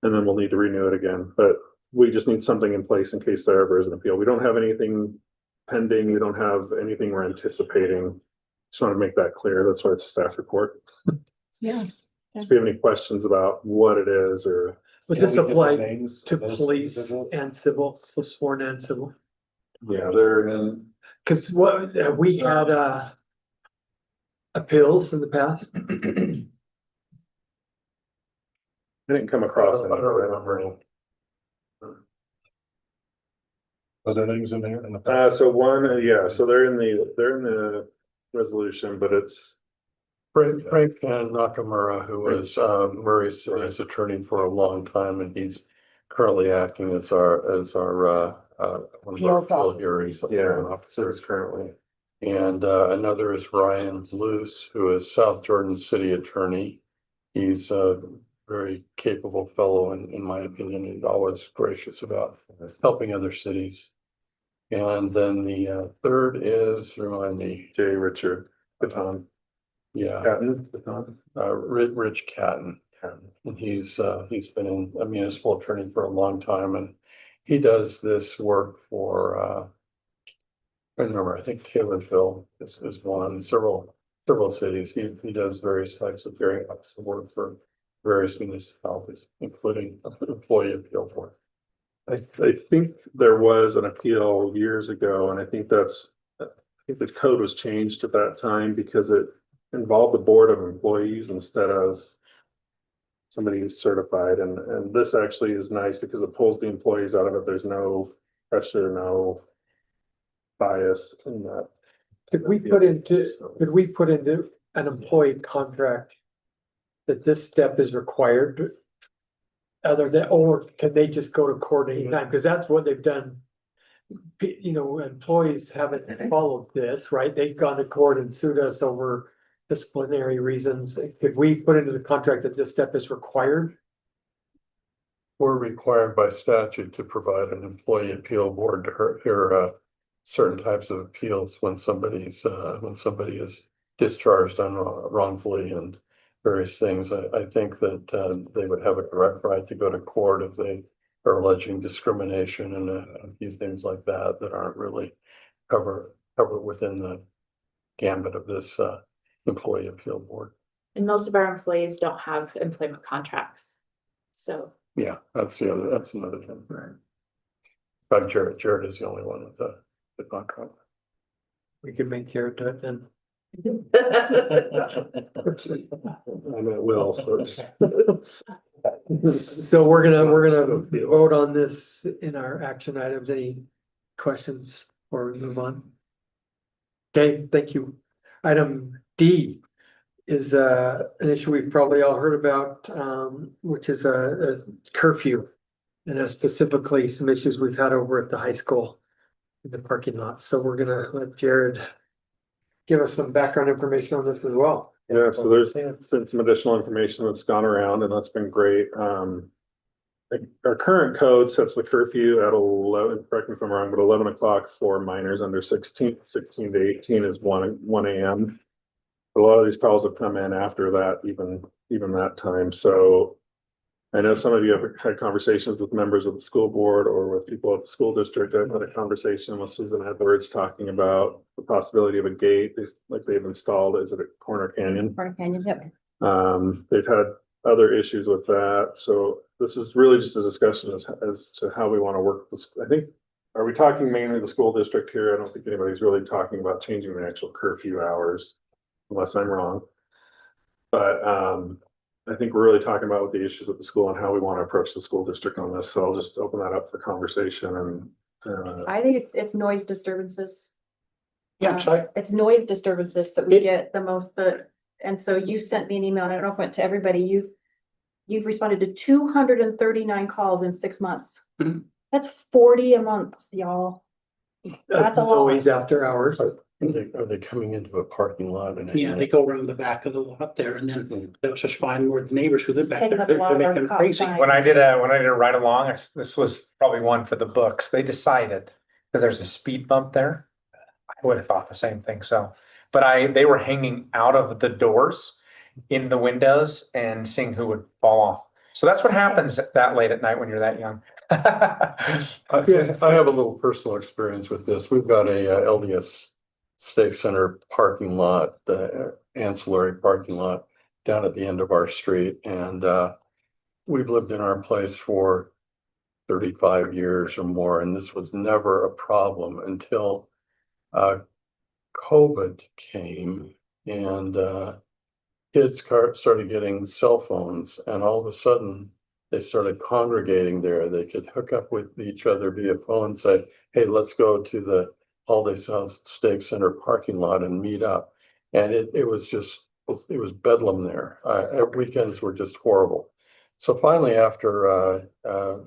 And then we'll need to renew it again, but we just need something in place in case there ever is an appeal. We don't have anything pending. We don't have anything we're anticipating. Just want to make that clear. That's why it's a staff report. Yeah. If you have any questions about what it is or. Would Can this we get the apply names to of those police individuals? and civil, so sworn and civil? Yeah, they're in. Cause what, have we had, appeals in the past? I didn't come across I any. don't remember any. Are there names in there? So one, yeah, so they're in the resolution, but it's. Frank Nakamura, who was Murray's city's attorney for a long time, and he's currently acting as our one of our Appeals appeal officer. hearings. Yeah, officers currently. And another is Ryan Luce, who is South Jordan City Attorney. He's a very capable fellow, in my opinion, and always gracious about helping other cities. And then the third is, remind me, J. Richard Baton. yeah, Catton Baton. Rich Catton. And he's been a municipal attorney for a long time, and he does this work for, I remember, I think Taylorville is one, several cities. He does various types of work for various municipalities, including employee appeal board. I think there was an appeal years ago, and I think I think the code was changed at that time because it involved the board of employees instead of somebody who's certified, and this actually is nice because it pulls the employees out of it. There's no pressure, no bias in that. Could we put into an employee contract that this step is required? Other than, or can they just go to court anytime? Because that's what they've done. Employees haven't followed this, right? They've gone to court and sued us over disciplinary reasons. Could we put into the contract that this step is required? We're required by statute to provide an employee appeal board to hear certain types of appeals when somebody is discharged wrongfully and various things. I think that they would have a direct right to go to court if they are alleging discrimination and a few things like that that aren't really covered within the gambit of this employee appeal board. And most of our employees don't have employment contracts. So Yeah, that's another thing. Right. In fact, Jared is the only one with the contract. We could make Jared do it then. I'm at will, so it's. So we're gonna vote on this in our action items. Any questions before we move on? Okay, thank you. Item D is an issue we've probably all heard about, which is a curfew. And specifically some issues we've had over at the high school in the parking lot. So we're gonna let Jared give us some background information on this as well. Yeah, so there's been some additional information that's gone around and that's been great. Our current code sets the curfew at 11, correct me if I'm wrong, but 11 o'clock for minors under 16 to 18 is 1 a.m. A lot of these calls have come in after that, even that time. So I know some of you have had conversations with members of the school board or with people at the school district. I've had a conversation with Susan Edwards talking about the possibility of a gate, like they've installed. Is it at Corner Canyon? Corner Canyon, yep. They've had other issues with that. So this is really just a discussion as to how we want to work this. I think, are we talking mainly the school district here? I don't think anybody's really talking about changing the actual curfew hours, unless I'm wrong. But I think we're really talking about the issues at the school and how we want to approach the school district on this. So I'll just open that up for conversation and I think it's noise disturbances. Yeah, I'm sorry. It's noise disturbances that we get the most, and so you sent me an email, and I don't know if it went to everybody, you've responded to 239 calls in 6 months. Mhm. That's 40 a month, y'all. That's a lot. Always after hours. Are they coming into a parking lot and? Yeah, they go around the back of the lot there and then they'll just find more neighbors who live It's back taking there. up a lot They're of our making cop crazy. time. When I did a ride along, this was probably one for the books. They decided, because there's a speed bump there. I would have thought the same thing, so, but they were hanging out of the doors in the windows and seeing who would fall off. So that's what happens that late at night when you're that young. I have a little personal experience with this. We've got a LDS Stake Center parking lot, ancillary parking lot down at the end of our street. And we've lived in our place for 35 years or more, and this was never a problem until COVID came and kids started getting cell phones, and all of a sudden they started congregating there. They could hook up with each other via phone and say, hey, let's go to the Holiday South Stake Center parking lot and meet up. And it was bedlam there. Weekends were just horrible. So finally, after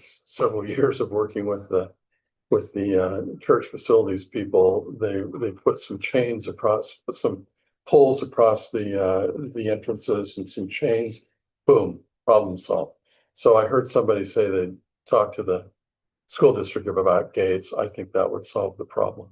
several years of working with the church facilities people, they put some chains across, some poles across the entrances and some chains. Boom, problem solved. So I heard somebody say they talked to the school district about gates. I think that would solve the problem.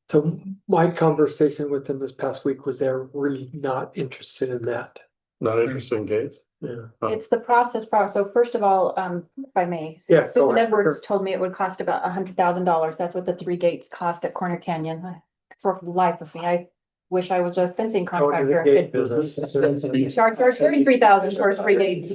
So my conversation with them this past week was they're really not interested in that. Not interested in gates? Yeah. It's the process. So first of all, if I may, Yeah, go Susan ahead. Edwards told me it would cost about $100,000. That's what the 3 gates cost at Corner Canyon. For the life of me, I wish I was a fencing Go into the contractor. gate and business. could Charge $33,000 for 3 gates.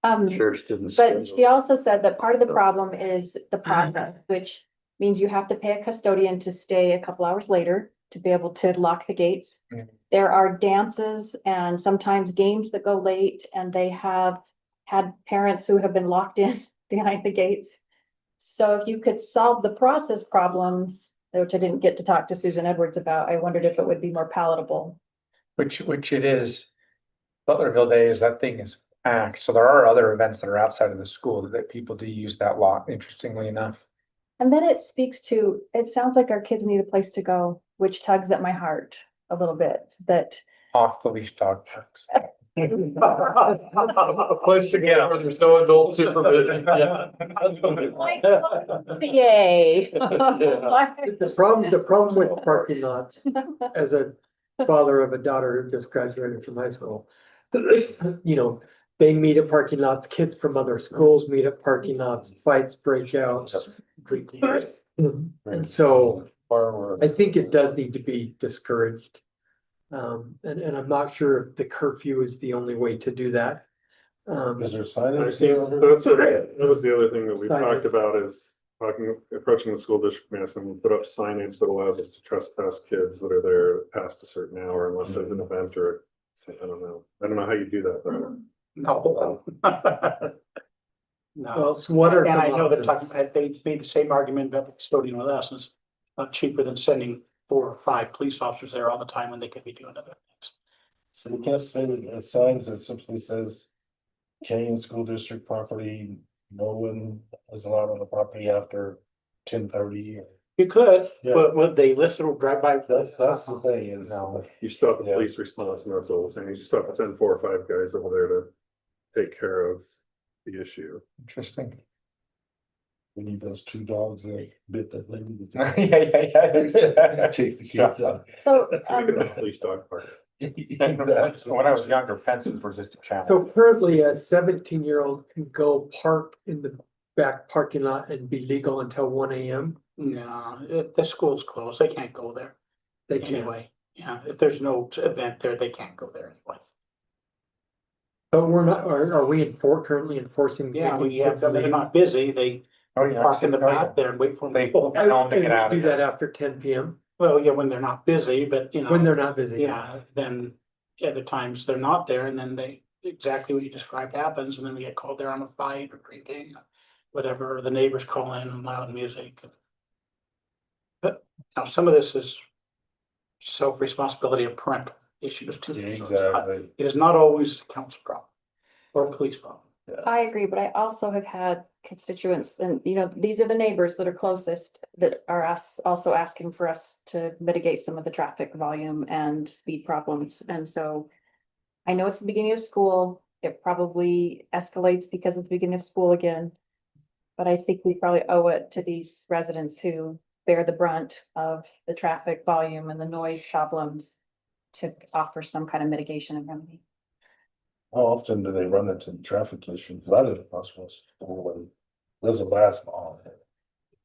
Sheriff's didn't. But schedule. she also said that part of the problem is the process, which means you have to pay a custodian to stay a couple hours later to be able to lock the gates. Mhm. There are dances and sometimes games that go late, and they have had parents who have been locked in behind the gates. So if you could solve the process problems, which I didn't get to talk to Susan Edwards about, I wondered if it would be more palatable. Which it is. Butlerville Days, that thing is packed. So there are other events that are outside of the school that people do use that lot, interestingly enough. And then it speaks to, it sounds like our kids need a place to go, which tugs at my heart a little bit, that Off the leash dog parks. A place to get where there's no adult supervision. Yeah. yay. The problem with parking lots, as a father of a daughter who just graduated from high school. You know, they meet at parking lots, kids from other schools meet at parking lots, fights break out. And so I think it does need to be discouraged. And I'm not sure if the curfew is the only way to do that. Is there I signage think there? that was the other thing that we Signage. talked about is approaching the school district, yes, and we put up signage that allows us to trespass kids that are there past a certain hour unless there's an event or, I don't know. I don't know how you do that, though. No. No, Well, so what are and I some know that options? they made the same argument about the custodian with us, it's not cheaper than sending 4 or 5 police officers there all the time when they could be doing other things. So we can't say signs that simply says Kane School District property, no one is allowed on the property after 10:30. You could, Yeah. but would they listen or drive by? That's the thing is. You still have the Yeah. police response, and that's what we're saying. You still have to send 4 or 5 guys over there to take care of the issue. Interesting. We need those 2 dogs that bit that lady. Yeah. Chase the kids out. So, Can we get a police dog park? When I was younger, fences were just a challenge. So currently a 17-year-old can go park in the back parking lot and be legal until 1 AM. No, the school's closed, they can't go there They can. anyway. Yeah, if there's no event there, they can't go there anyway. But we're not, are we currently enforcing? Yeah, making we have, kids them, they're leave? not busy, they Oh, yeah. park in the Oh, yeah. back there and wait for them They- to pull. I know them to get And out do of that there. after 10 PM, Well, yeah, when they're not busy, but you know. when they're not busy. Yeah, then other times they're not there and then exactly what you described happens and then we get called there on a fight or drinking. Whatever, the neighbors call in and loud music. But now some of this is self-responsibility of parental issues too. Yeah, So it's not- exactly. It is not always the council problem or police problem. I agree, but I also have had constituents and, you know, these are the neighbors that are closest that are also asking for us to mitigate some of the traffic volume and speed problems. And so I know it's the beginning of school. It probably escalates because it's the beginning of school again. But I think we probably owe it to these residents who bear the brunt of the traffic volume and the noise problems to offer some kind of mitigation and remedy. How often do they run into traffic issues? I live across from school and doesn't last long.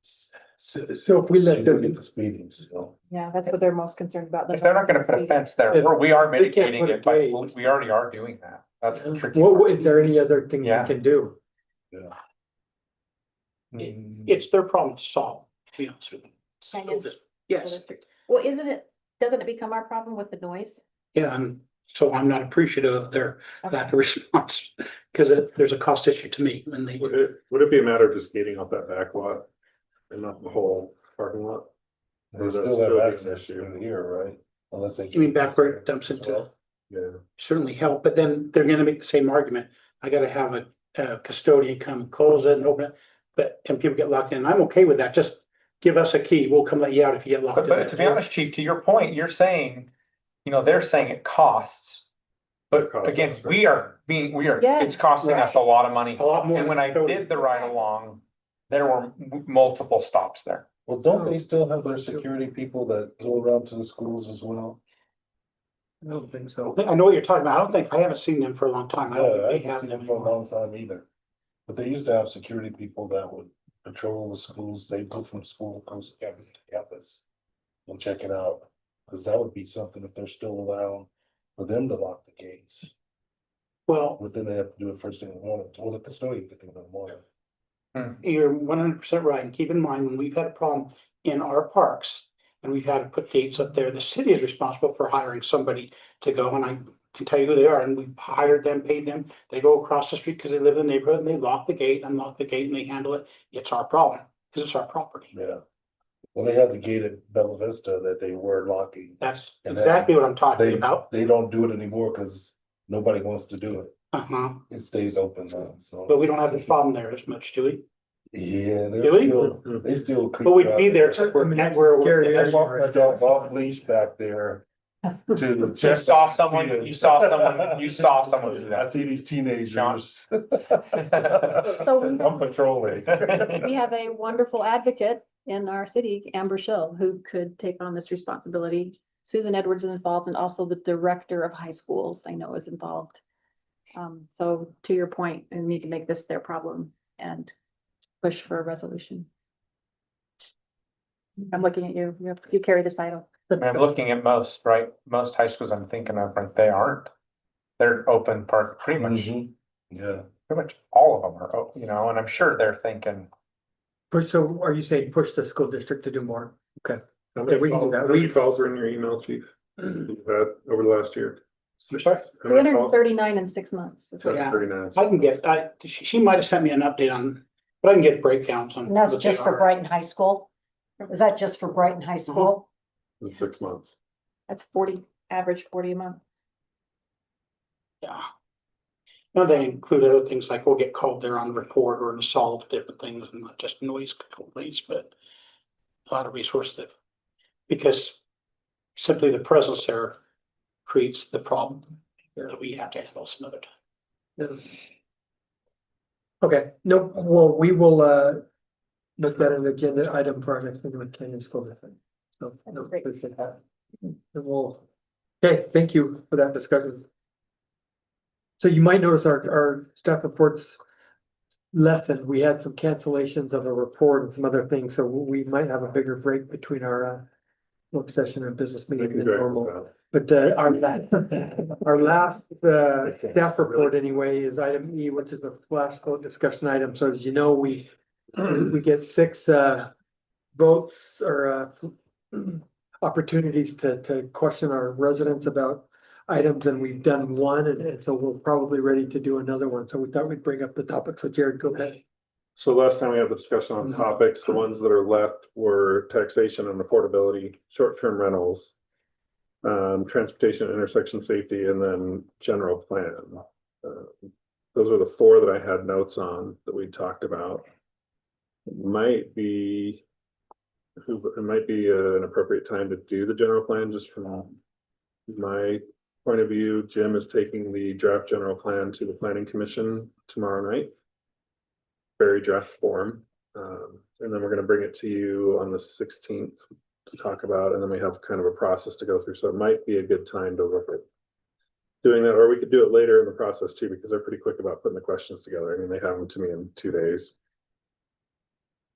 So if we You let do get them, the speeding still. Yeah, that's what they're most concerned about. the If they're not gonna put a speed. fence there, If we are they can't mitigating put a it by, gate. we already are doing that. That's the tricky what, part. is there any other thing we Yeah. can do? Mm, It's their problem to solve, to be honest with you. And it's- Yes, Well, doesn't it become our problem with the noise? yeah, and so I'm not appreciative of their lack of response, because there's a cost issue to me when they. Would it be a matter of just gating off that back lot and not the whole parking lot? They Or that's still still have be an access issue? through here, right? Unless they. You mean back where it dumps into, Yeah. certainly help, but then they're gonna make the same argument. I gotta have a custodian come close it and open it, and people get locked in. I'm okay with that. Just give us a key. We'll come let you out if you get locked in. But to be honest, chief, to your point, you're saying, you know, they're saying it costs. But It costs again, us, we are, Yeah. it's costing us a lot of money. A lot more. And when I than- did the ride along, there were multiple stops there. Well, don't they still have their security people that go around to the schools as well? I don't think so. I know what you're talking about. I haven't seen them for a long time. I don't Yeah, think I they haven't have seen them them for a anymore. long time either. But they used to have security people that would patrol the schools. They go from school, goes campus to campus. And check it out, because that would be something if they're still allowed for them to lock the gates. Well, But then they have to do it first thing in the morning, well, the custodian can do it in the morning. you're 100% right, and keep in mind, when we've had a problem in our parks. And we've had to put gates up there, the city is responsible for hiring somebody to go, and I can tell you who they are, and we've hired them, paid them. They go across the street because they live in the neighborhood, and they lock the gate, unlock the gate, and they handle it. It's our problem, because it's our property. Yeah. Well, they have the gate at Bella Vista that they were locking. That's And exactly what I'm talking They, about. they don't do it anymore because nobody wants to do it. Uh-huh, It stays open now, so. but we don't have the problem there as much, do we? Yeah, Do they're we? still, they still. But we'd be there except I we're, mean, that's that's where scary. we're. I walked my dog off leash back there to. You saw someone do I that. see these teenagers. So I'm patrolling. we have a wonderful advocate in our city, Amber Schill, who could take on this responsibility. Susan Edwards is involved, and also the director of high schools, I know, is involved. So to your point, we need to make this their problem and push for a resolution. I'm looking at you, you carry this title. I'm looking at most, right, most high schools I'm thinking of, right, they aren't. They're open park, pretty much, Yeah. pretty much all of them are, you know, and I'm sure they're thinking, So are you saying push the school district to do more? Okay. How many Yeah, we can do calls, that. how many calls were in your email, chief? You've had over the last year? I'm sorry? How many calls? 339 in 6 months. is what- Yeah. 39. I can get, she might have sent me an update on, but I can get breakdowns on. And that's what they just for are. Brighton High School? Is that just for Brighton High School? In 6 months. That's 40, average 40 a month. Yeah. Now they include other things like we'll get called there on report or to solve different things and not just noise complaints, but a lot of resources that, because simply the presence there creates the problem that we have to handle some other time. Okay, no, well, we will, make that an agenda item for our next meeting with Canyon School District. So, no, Great. appreciate that. And we'll, okay, thank you for that discussion. So you might notice our staff reports lessened. We had some cancellations of a report and some other things, so we might have a bigger break between our work session and business We meeting can than drag this normal. out. But our last staff report anyway is item E, which is a flash vote discussion item. So as you know, we get 6 votes or opportunities to question our residents about items, and we've done one, and so we're probably ready to do another one. So we thought we'd bring up the topic. So Jared, go ahead. So last time we had the discussion on topics, the ones that are left were taxation and affordability, short-term rentals, transportation, intersection safety, and then general plan. Those are the 4 that I had notes on that we talked about. It might be an appropriate time to do the general plan, just from my point of view. Jim is taking the draft general plan to the planning commission tomorrow night. Very draft form, and then we're gonna bring it to you on the 16th to talk about, and then we have kind of a process to go through, so it might be a good time to look at doing that, or we could do it later in the process too, because they're pretty quick about putting the questions together. I mean, they have them to me in 2 days.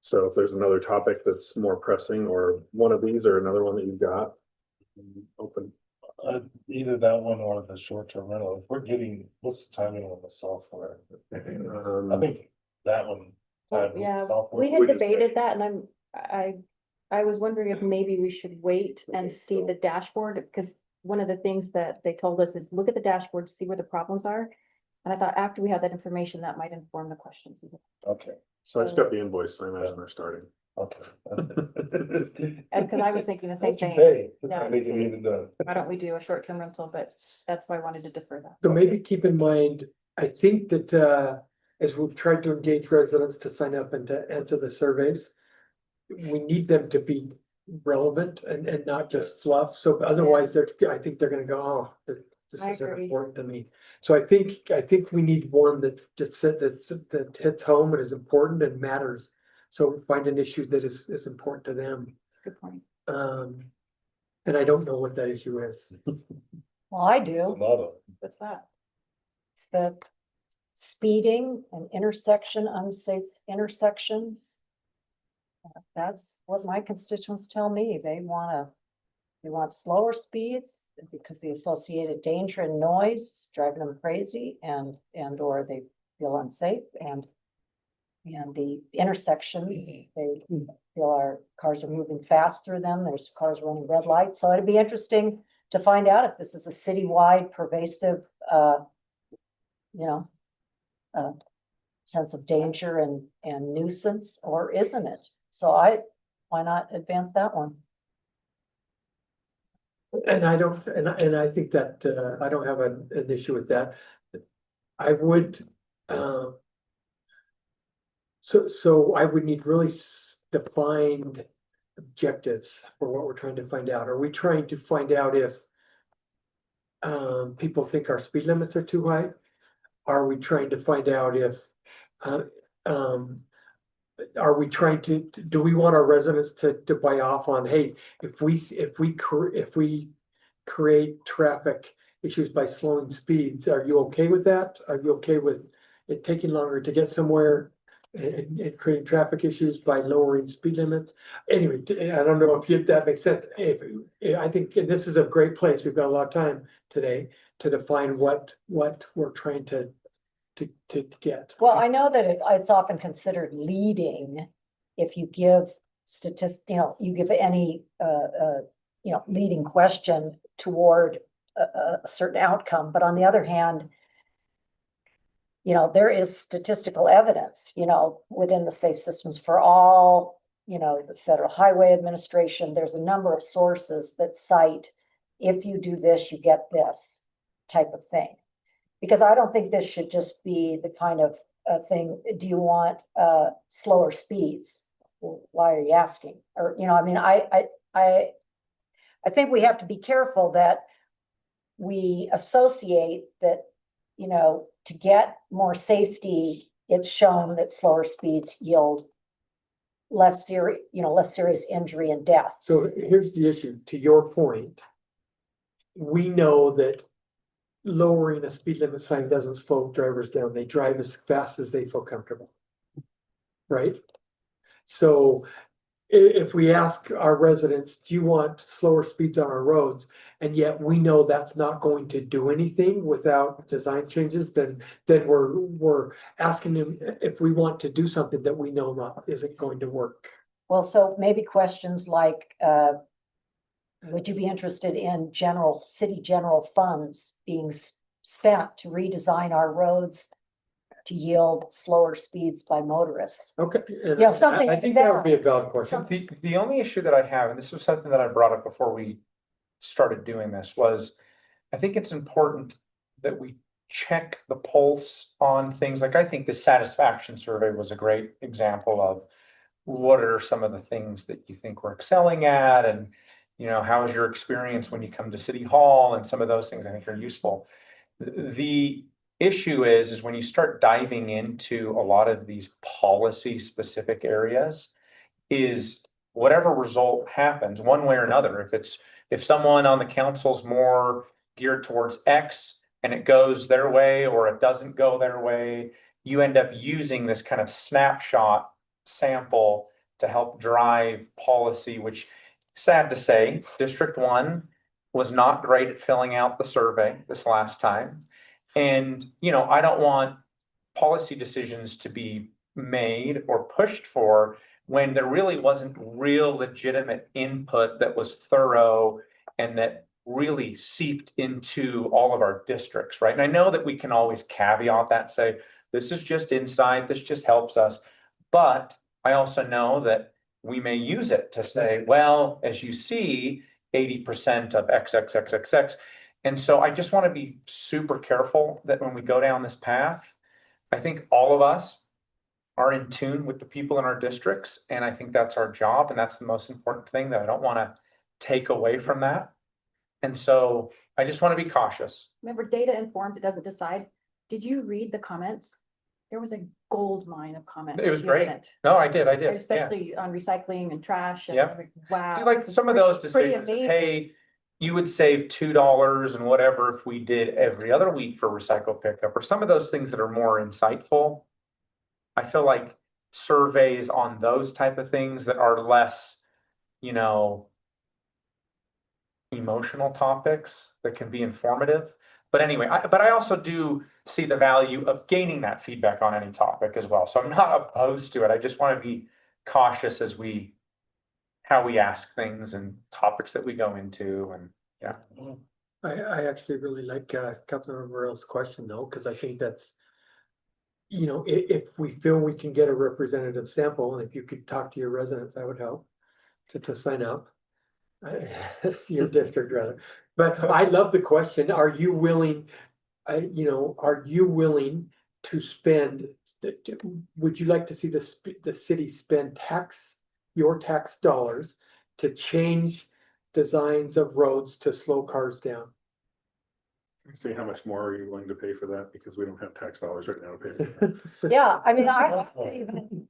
So if there's another topic that's more pressing, or one of these or another one that you've got, open. Either that one or the short-term rental. If we're getting, what's the timing on the software? I think that one. Yeah, software- we had we just- debated that, and I was wondering if maybe we should wait and see the dashboard, because one of the things that they told us is look at the dashboard, see where the problems are. And I thought after we had that information, that might inform the questions. Okay, So I just got the invoice, so I imagine they're starting. okay. And because I was thinking the same What you thing, pay? Yeah. Make it even done. why don't we do a short-term rental, but that's why I wanted to defer that. So maybe keep in mind, I think that as we've tried to engage residents to sign up and to answer the surveys, we need them to be relevant and not just fluff. So otherwise, I think they're gonna go, oh, this I isn't agree. important to me. So I think we need one that just said that hits home and is important and matters. So find an issue that is important to them. Good point. And I don't know what that issue is. Well, I It's a do. lot of. What's that? It's the speeding and unsafe intersections. That's what my constituents tell me. They want slower speeds. because the associated danger and noise is driving them crazy or they feel unsafe and the intersections, they feel our cars are moving fast through them. There's cars running red lights. So it'd be interesting to find out if this is a citywide pervasive, sense of danger and nuisance, or isn't it? So why not advance that one? And I don't, and I think that, I don't have an issue with that. I would, so I would need really defined objectives for what we're trying to find out. Are we trying to find out if people think our speed limits are too high? Are we trying to find out if, are we trying to, do we want our residents to buy off on, hey, if we create traffic issues by slowing speeds, are you okay with that? Are you okay with it taking longer to get somewhere and creating traffic issues by lowering speed limits? Anyway, I don't know if that makes sense. I think this is a great place. We've got a lot of time today to define what we're trying to get. Well, I know that it's often considered leading if you give you give any, leading question toward a certain outcome. But on the other hand, there is statistical evidence, within the Safe Systems for All, the Federal Highway Administration. There's a number of sources that cite, if you do this, you get this type of thing. Because I don't think this should just be the kind of thing, do you want slower speeds? Well, why are you asking? Or, I think we have to be careful that we associate that, to get more safety, it's shown that slower speeds yield less serious injury and death. So here's the issue. To your point, we know that lowering a speed limit sign doesn't slow drivers down. They drive as fast as they feel comfortable. Right? So if we ask our residents, do you want slower speeds on our roads? And yet we know that's not going to do anything without design changes, then we're asking them if we want to do something that we know isn't going to work. Well, so maybe questions like, would you be interested in city general funds being spent to redesign our roads to yield slower speeds by motorists? Okay. Yeah, something I think like that that. would be a valid question. The only issue that I have, and this was something that I brought up before we started doing this, was I think it's important that we check the pulse on things. Like, I think the satisfaction survey was a great example of what are some of the things that you think we're excelling at, and how is your experience when you come to City Hall, and some of those things I think are useful. The issue is when you start diving into a lot of these policy specific areas, is whatever result happens one way or another, if someone on the council's more geared towards X and it goes their way, or it doesn't go their way, you end up using this kind of snapshot sample to help drive policy, which, sad to say, District 1 was not great at filling out the survey this last time. And, I don't want policy decisions to be made or pushed for when there really wasn't real legitimate input that was thorough and that really seeped into all of our districts, right? And I know that we can always caveat that and say, this is just insight, this just helps us. But I also know that we may use it to say, well, as you see, 80% of XXXXX. And so I just want to be super careful that when we go down this path, I think all of us are in tune with the people in our districts. And I think that's our job. And that's the most important thing that I don't want to take away from that. And so I just want to be cautious. Remember, data informs, it doesn't decide. Did you read the comments? There was a gold mine of comments. It was given great. it. No, I did. Yeah. Especially on recycling and trash. And Yep. wow. Like some of those Pretty decisions, amazing. hey, you would save $2 and whatever if we did every other week for recycle pickup, or some of those things that are more insightful. I feel like surveys on those type of things that are less, emotional topics that can be informative. But anyway, but I also do see the value of gaining that feedback on any topic as well. So I'm not opposed to it. I just want to be cautious as how we ask things and topics that we go into, and yeah. I actually really like Councilmember Burrell's question though, because I think that's, you know, if we feel we can get a representative sample, and if you could talk to your residents, that would help to sign up. Your district rather, but I love the question. Are you willing, are you willing to spend, would you like to see the city spend your tax dollars to change designs of roads to slow cars down? See, how much more are you willing to pay for that? Because we don't have tax dollars right now to pay for that. Yeah, I mean,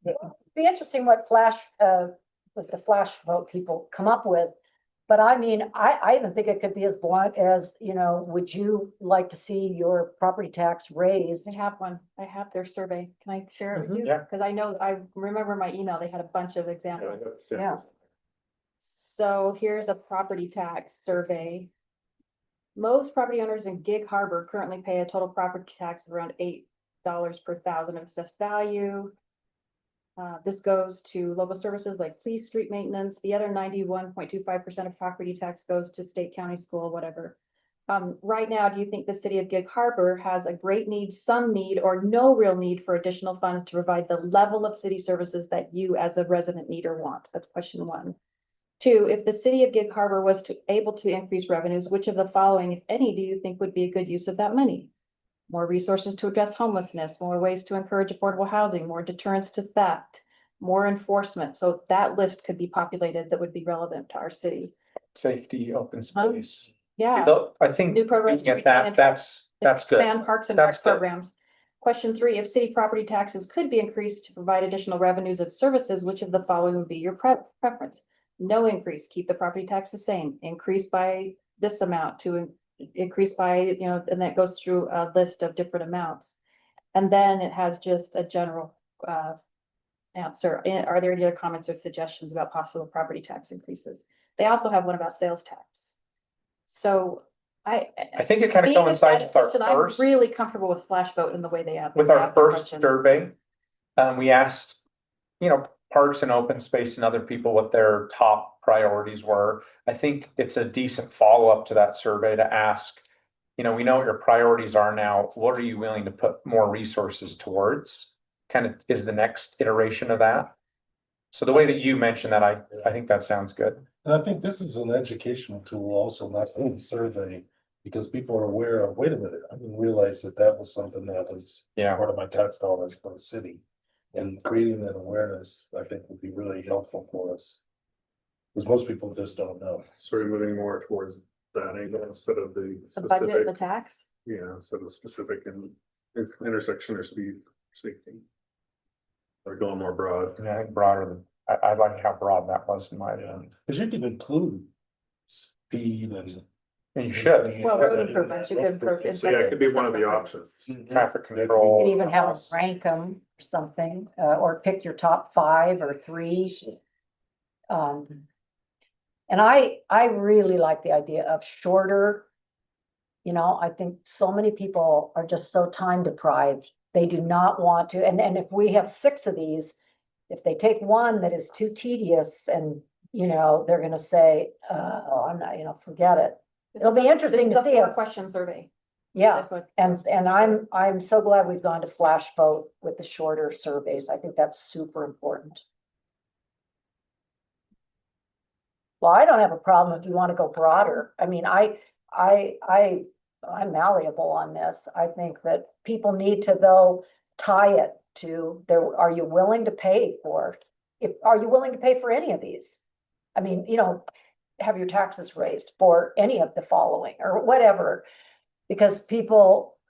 it'd be interesting what with the flash vote people come up with. But I mean, I even think it could be as blunt as, would you like to see your property tax raised? I have one. I have their survey. Can I share it with you? Yeah. Because I remember my email, they had a bunch of examples. Yeah. So here's a property tax survey. Most property owners in Gig Harbor currently pay a total property tax of around $8 per thousand of assessed value. This goes to local services like police, street maintenance. The other 91.25% of property tax goes to state, county, school, whatever. Right now, do you think the city of Gig Harbor has a great need, some need, or no real need for additional funds to provide the level of city services that you as a resident need or want? That's question one. Two, if the city of Gig Harbor was able to increase revenues, which of the following, if any, do you think would be a good use of that money? More resources to address homelessness, more ways to encourage affordable housing, more deterrence to theft, more enforcement. So that list could be populated that would be relevant to our city. Safety, open space. Yeah. I think New programs we to get that, retain that's good. Expand parks and That's rec good. programs. Question three, if city property taxes could be increased to provide additional revenues of services, which of the following would be your preference? No increase, keep the property tax the same, increase by this amount to increase by, and that goes through a list of different amounts. And then it has just a general answer. Are there any other comments or suggestions about possible property tax increases? They also have one about sales tax. So I think it kind of being a coincides with our statistician, I'm first, really comfortable with flash vote and the way they have. with they our have the first question. survey. We asked, parks and open space and other people what their top priorities were. I think it's a decent follow-up to that survey to ask, we know what your priorities are now. What are you willing to put more resources towards? Kind of is the next iteration of that. So the way that you mentioned that, I think that sounds good. And I think this is an educational tool also, not only survey, because people are aware of, wait a minute, I didn't realize that was something that was Yeah. part of my tax dollars for the city. And creating that awareness, I think would be really helpful for us. Because most people just don't know. Sort of moving more towards that angle instead of the The budget, the specific, tax. instead of specific intersection or speed safety. Or going more broad. I think broader than, I like how broad that was in my opinion. Because you can include speed and. And you should. Well, road improvements, you could improve. So yeah, it could be one of the options. Traffic You control. could even have them rank them or something, or pick your top 5 or 3. And I really like the idea of shorter. I think so many people are just so time deprived. They do not want to, and if we have 6 of these, if they take one that is too tedious and, they're gonna say, oh, I'm not, forget it. It'll be interesting to see. Question survey. Yeah, That's what- and I'm so glad we've gone to flash vote with the shorter surveys. I think that's super important. Well, I don't have a problem if you want to go broader. I mean, I'm malleable on this. I think that people need to, though, tie it to are you willing to pay for are you willing to pay for any of these? I mean, have your taxes raised for any of the following or whatever. Because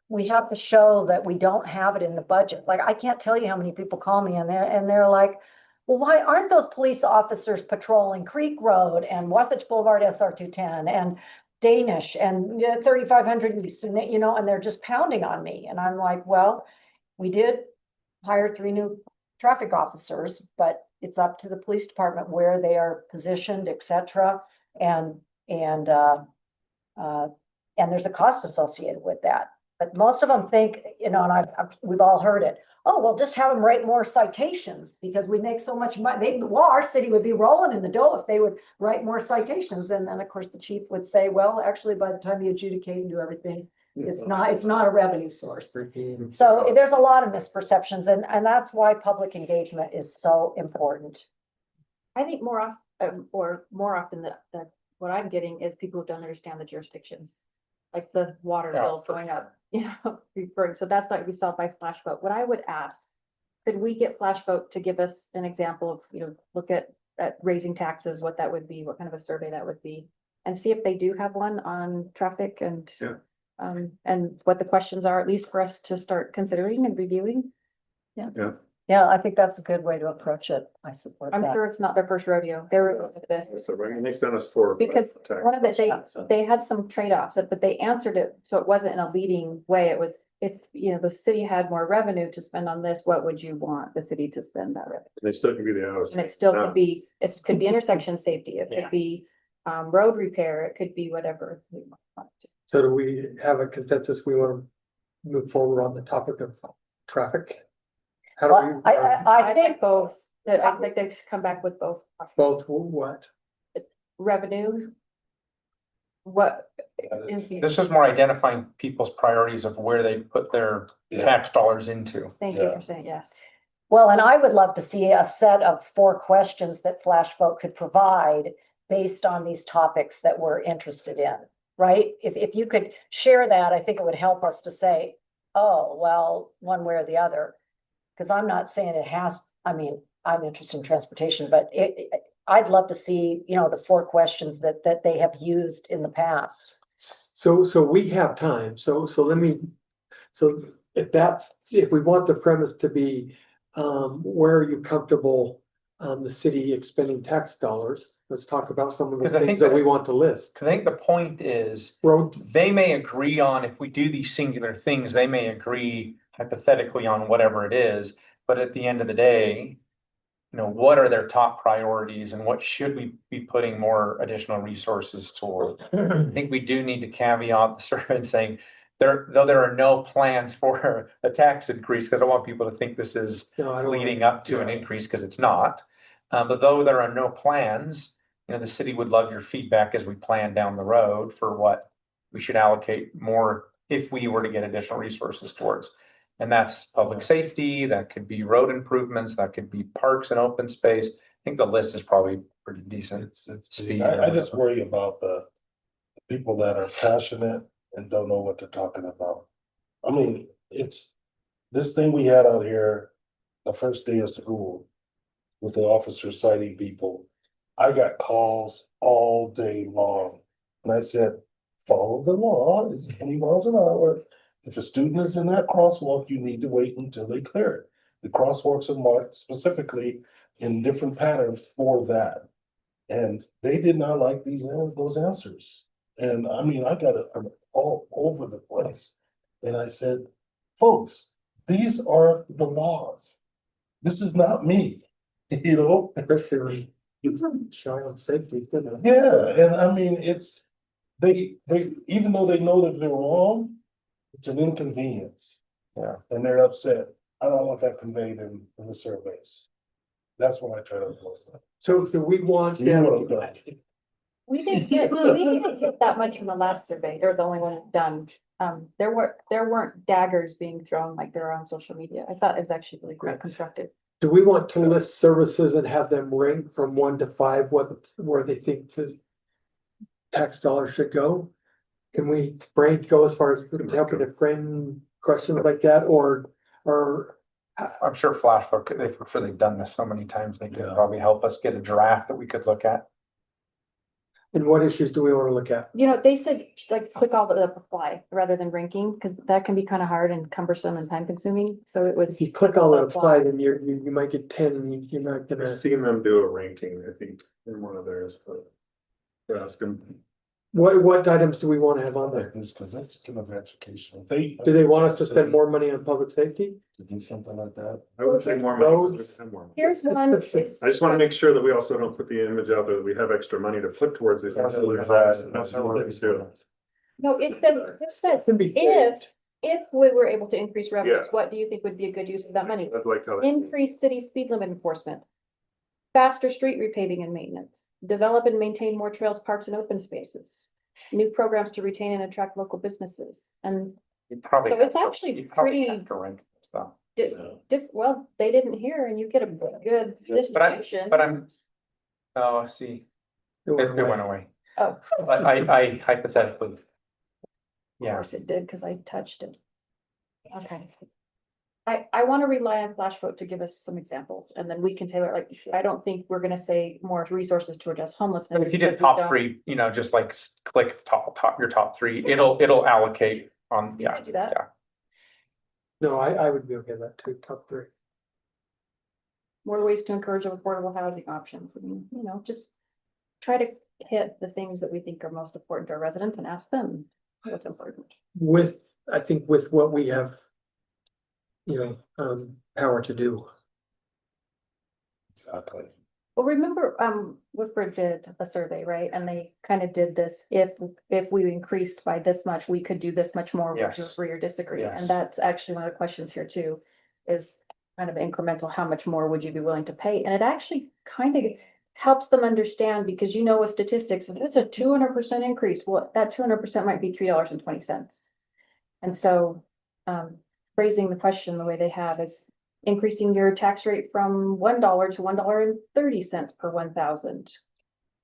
we have to show that we don't have it in the budget. Like, I can't tell you how many people call me and they're like, well, why aren't those police officers patrolling Creek Road and Wasatch Boulevard SR 210 and Danish and 3500 East, and and they're just pounding on me. And I'm like, well, we did hire 3 new traffic officers, but it's up to the police department where they are positioned, etc. And And, and there's a cost associated with that. But most of them think, you know, and we've all heard it. Oh, well, just have them write more citations because we make so much money. Well, our city would be rolling in the dough if they would write more citations. And then, of course, the chief would say, well, actually, by the time you adjudicate and do everything, it's not a revenue source. So there's a lot of misperceptions, and that's why public engagement is so important. I think more often that what I'm getting is people who don't understand the jurisdictions. Like the water Yeah, bills going up, you know, referring, so that's not to be solved by flash vote. What I would ask, could we get flash vote to give us an example of, you know, look at raising taxes, what that would be, what kind of a survey that would be? And see if they do have one on traffic and and what the questions are, at least for us to start considering and reviewing. Yeah, I think that's a good way to approach it. I support I'm that. sure it's not their first rodeo. They're this. So, right, and they sent us four. Because one of it, they had some trade-offs, but they answered it, so it wasn't in a leading way. It was, if, you know, the city had more revenue to spend on this, what would you want the city to spend that revenue? They still can be the hours. And it still could be, it could be intersection safety, it could be road repair, it could be whatever. We want to. So do we have a consensus? We want to move forward on the topic of traffic? How do Well, we? I think both, I'd like to come back with both. Both what? Revenue. What is, This is more identifying people's priorities of where they put their tax dollars into. thank you for saying yes. well, and I would love to see a set of 4 questions that Flash Vote could provide based on these topics that we're interested in, right? If you could share that, I think it would help us to say, oh, well, one way or the other. Because I'm not saying it has, I mean, I'm interested in transportation, but I'd love to see, you know, the 4 questions that they have used in the past. So we have time. So if we want the premise to be, where are you comfortable, the city expending tax dollars? Let's talk about some of the Because I think things that that- we want to list. I think the point is, Road, they may agree on, if we do these singular things, they may agree hypothetically on whatever it is, but at the end of the day, you know, what are their top priorities and what should we be putting more additional resources toward? I think we do need to caveat the survey and saying, though there are no plans for a tax increase, 'cause I don't want people to think this is no, I don't. leading up to an increase, because it's not. But though there are no plans, you know, the city would love your feedback as we plan down the road for what we should allocate more if we were to get additional resources towards. And that's public safety, that could be road improvements, that could be parks and open space. I think the list is probably pretty decent. Speed. I just worry about the people that are passionate and don't know what they're talking about. I mean, it's this thing we had out here the first day of school with the officers citing people. I got calls all day long. And I said, follow the law, it's 20 miles an hour. If a student is in that crosswalk, you need to wait until they clear it. The crosswalks are marked specifically in different patterns for that. And they did not like those answers. And I mean, I got it from all over the place. And I said, folks, these are the laws. This is not me, you know? Especially child safety. Yeah, and I mean, it's, they, even though they know that they're wrong, it's an inconvenience. Yeah. And they're upset. I don't want that conveyed in the surveys. That's what I try to avoid. So do we want You know them? what I'm doing. We didn't get that much in the last survey, or the only one done. There weren't daggers being thrown like there are on social media. I thought it was actually really quite constructive. Do we want to list services and have them rank from 1 to 5, where they think the tax dollars should go? Can we go as far as helping to frame questions like that, or I'm sure Flashbook, I'm sure they've done this so many times, they could probably help us get a draft that we could look at. and what issues do we want to look at? You know, they said like click all the apply rather than ranking, because that can be kind of hard and cumbersome and time consuming. So it was. If you click all that apply, then you might get 10 and you're not I've gonna. seen them do a ranking, I think, in one of theirs, but they're asking What items do we want to have on there? Like this, because that's kind of educational. They. Do they want us to spend more money on public safety? To do something like that. I would say more money. Roads. More money. Here's one. It's- I just want to make sure that we also don't put the image out there that we have extra money to put towards these. That's ancillary exactly- items. that's That's what we do. No, it said, this says, Can be if we were able to increase revenues, Yeah. what do you think would be a good use of that money? I'd like how. that- Increase city speed limit enforcement. Faster street repaving and maintenance, develop and maintain more trails, parks and open spaces. New programs to retain and attract local businesses and You probably So have it's to- actually you probably pretty- have to rank this though. well, they didn't hear and you get a good distribution. But I'm, oh, I see, It it went it away. went away, Oh, but I hypothetically. of Yeah, course it did, because I touched it. Okay. I want to rely on Flash Vote to give us some examples and then we can tailor, like, I don't think we're gonna say more resources to address homelessness. but if you did because we top don't- three, you know, just like click the top, your top three, it'll allocate on, You yeah, could do that. yeah. No, I would be okay with that too, top three. More ways to encourage affordable housing options. I mean, you know, just try to hit the things that we think are most important to our residents and ask them what's important. I think with what we have. Power to do. Exactly. Well, remember, Woodford did a survey, right? And they kind of did this, if we increased by this much, we could do this much more. Would you Yes. agree or disagree? Yes. And that's actually one of the questions here too, is kind of incremental, how much more would you be willing to pay? And it actually kind of helps them understand, because you know, with statistics, if it's a 200% increase, well, that 200% might be $3.20. And so, phrasing the question the way they have is increasing your tax rate from $1 to $1.30 per 1,000.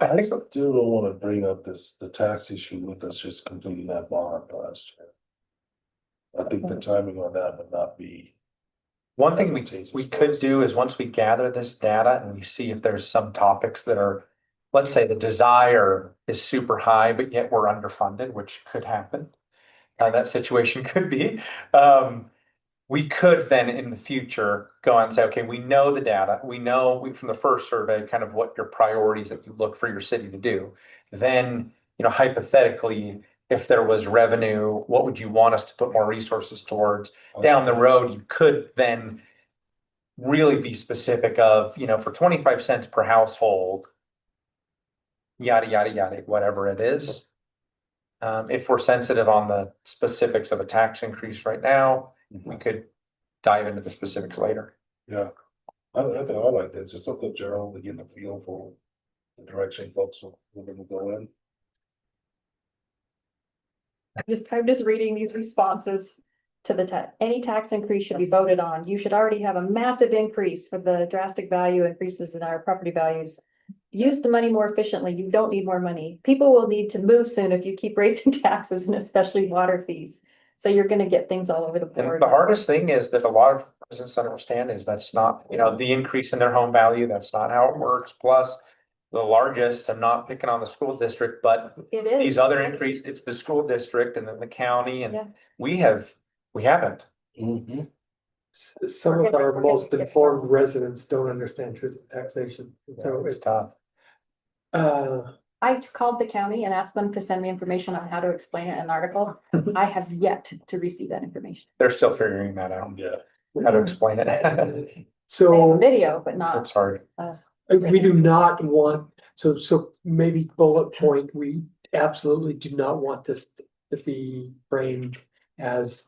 I I think, still don't want to bring up the tax issue with us just completing that bond last year. I think the timing on that would not be. one thing advantageous we for could us. do is once we gather this data and we see if there's some topics that are, let's say the desire is super high, but yet we're underfunded, which could happen. That situation could be, we could then in the future go and say, okay, we know the data, we know from the first survey, kind of what your priorities that you look for your city to do. Then, you know, hypothetically, if there was revenue, what would you want us to put more resources towards? Down the road, you could then really be specific of, you know, for 25 cents per household, yada, yada, yada, whatever it is. If we're sensitive on the specifics of a tax increase right now, we could dive into the specifics later. Yeah, I think I like that, just something general to get the feel for the direction folks are gonna go in. I'm just reading these responses to any tax increase should be voted on. You should already have a massive increase for the drastic value increases in our property values. Use the money more efficiently. You don't need more money. People will need to move soon if you keep raising taxes and especially water fees. So you're gonna get things all over the board. And the hardest thing is that a lot of residents don't understand is that's not, you know, the increase in their home value, that's not how it works. Plus, the largest, I'm not picking on the school district, but It is. these other increase, it's the school district and then the county Yeah. and we haven't. Mm-hmm. Some of our We're most gonna get informed more. residents don't understand truth in taxation, so It's it's, tough. I called the county and asked them to send me information on how to explain it in an article. I have yet to receive that information. They're still figuring that out, Yeah. how to explain it. They have a so video, but not. It's hard. we do not want, so maybe bullet point, we absolutely do not want this to be framed as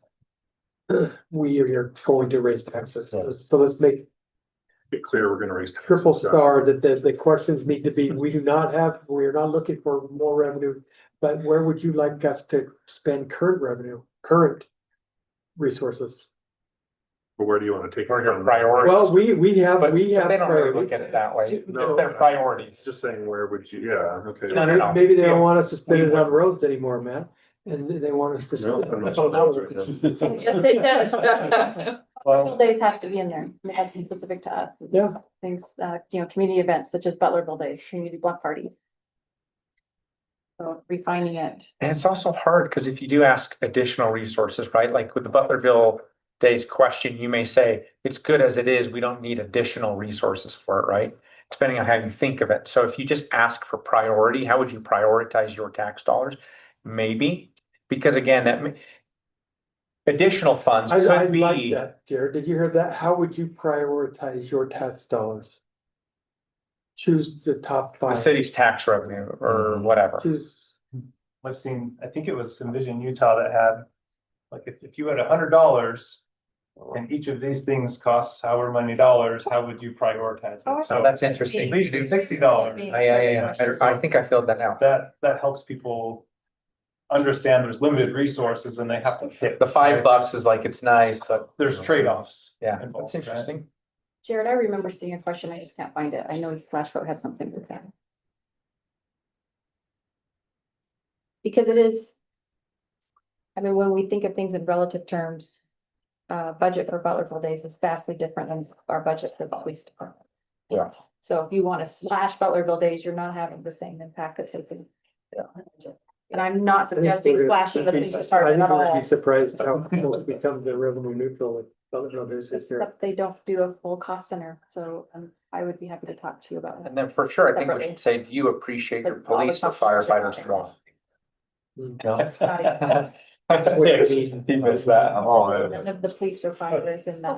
we are going to raise taxes, Yes. so let's make Get clear, we're gonna raise. triple star that the questions need to be, we are not looking for more revenue. But where would you like us to spend current revenue, current resources? But where do you wanna take? it Or your from? priorities. Well, we have But they don't really priorities. look at it that way. No. It's their priorities. Just saying, where would you, yeah, okay. No. Maybe they don't Yeah. want us to spend We it on would- roads anymore, Matt, and they want us to. No, it's spend not it- much. Yes, it does. Well, Days has to be in there. That's specific to us. Yeah. Things, community events such as Butlerville Days, community block parties. So refining it. and it's also hard because if you do ask additional resources, right, like with the Butlerville Days question, you may say, it's good as it is, we don't need additional resources for it, right? depending on how you think of it. So if you just ask for priority, how would you prioritize your tax dollars? Maybe, because again, additional funds I could like be, that, Jared. Did you hear that? How would you prioritize your tax dollars? Choose the top the five. city's tax revenue or whatever. Choose, I've seen, I think it was Envision Utah that had, like, if you had $100 and each of these things costs however many dollars, how would you prioritize Oh, it? So So that's interesting. at least it's $60. Yeah. I think I filled that out. That helps people understand there's limited resources and they have to pick. The $5 is like, it's nice, but There's trade-offs. yeah, involved, that's interesting. Jared, I remember seeing a question, I just can't find it. I know Flashvote had something with that. Because it is. I mean, when we think of things in relative terms, budget for Butlerville Days is vastly different than our budget for the police department. Yeah. So if you want to slash Butlerville Days, you're not having the same impact that they can. And I'm not suggesting slashing the police I department think at we'd be all, surprised how close we come to revenue neutral with Butlerville this year. except they don't do a full cost center, so I would be happy to talk to you about that. And then for sure, I think we should say, do you appreciate your police or firefighters more? He missed that. None of the police or fires in that.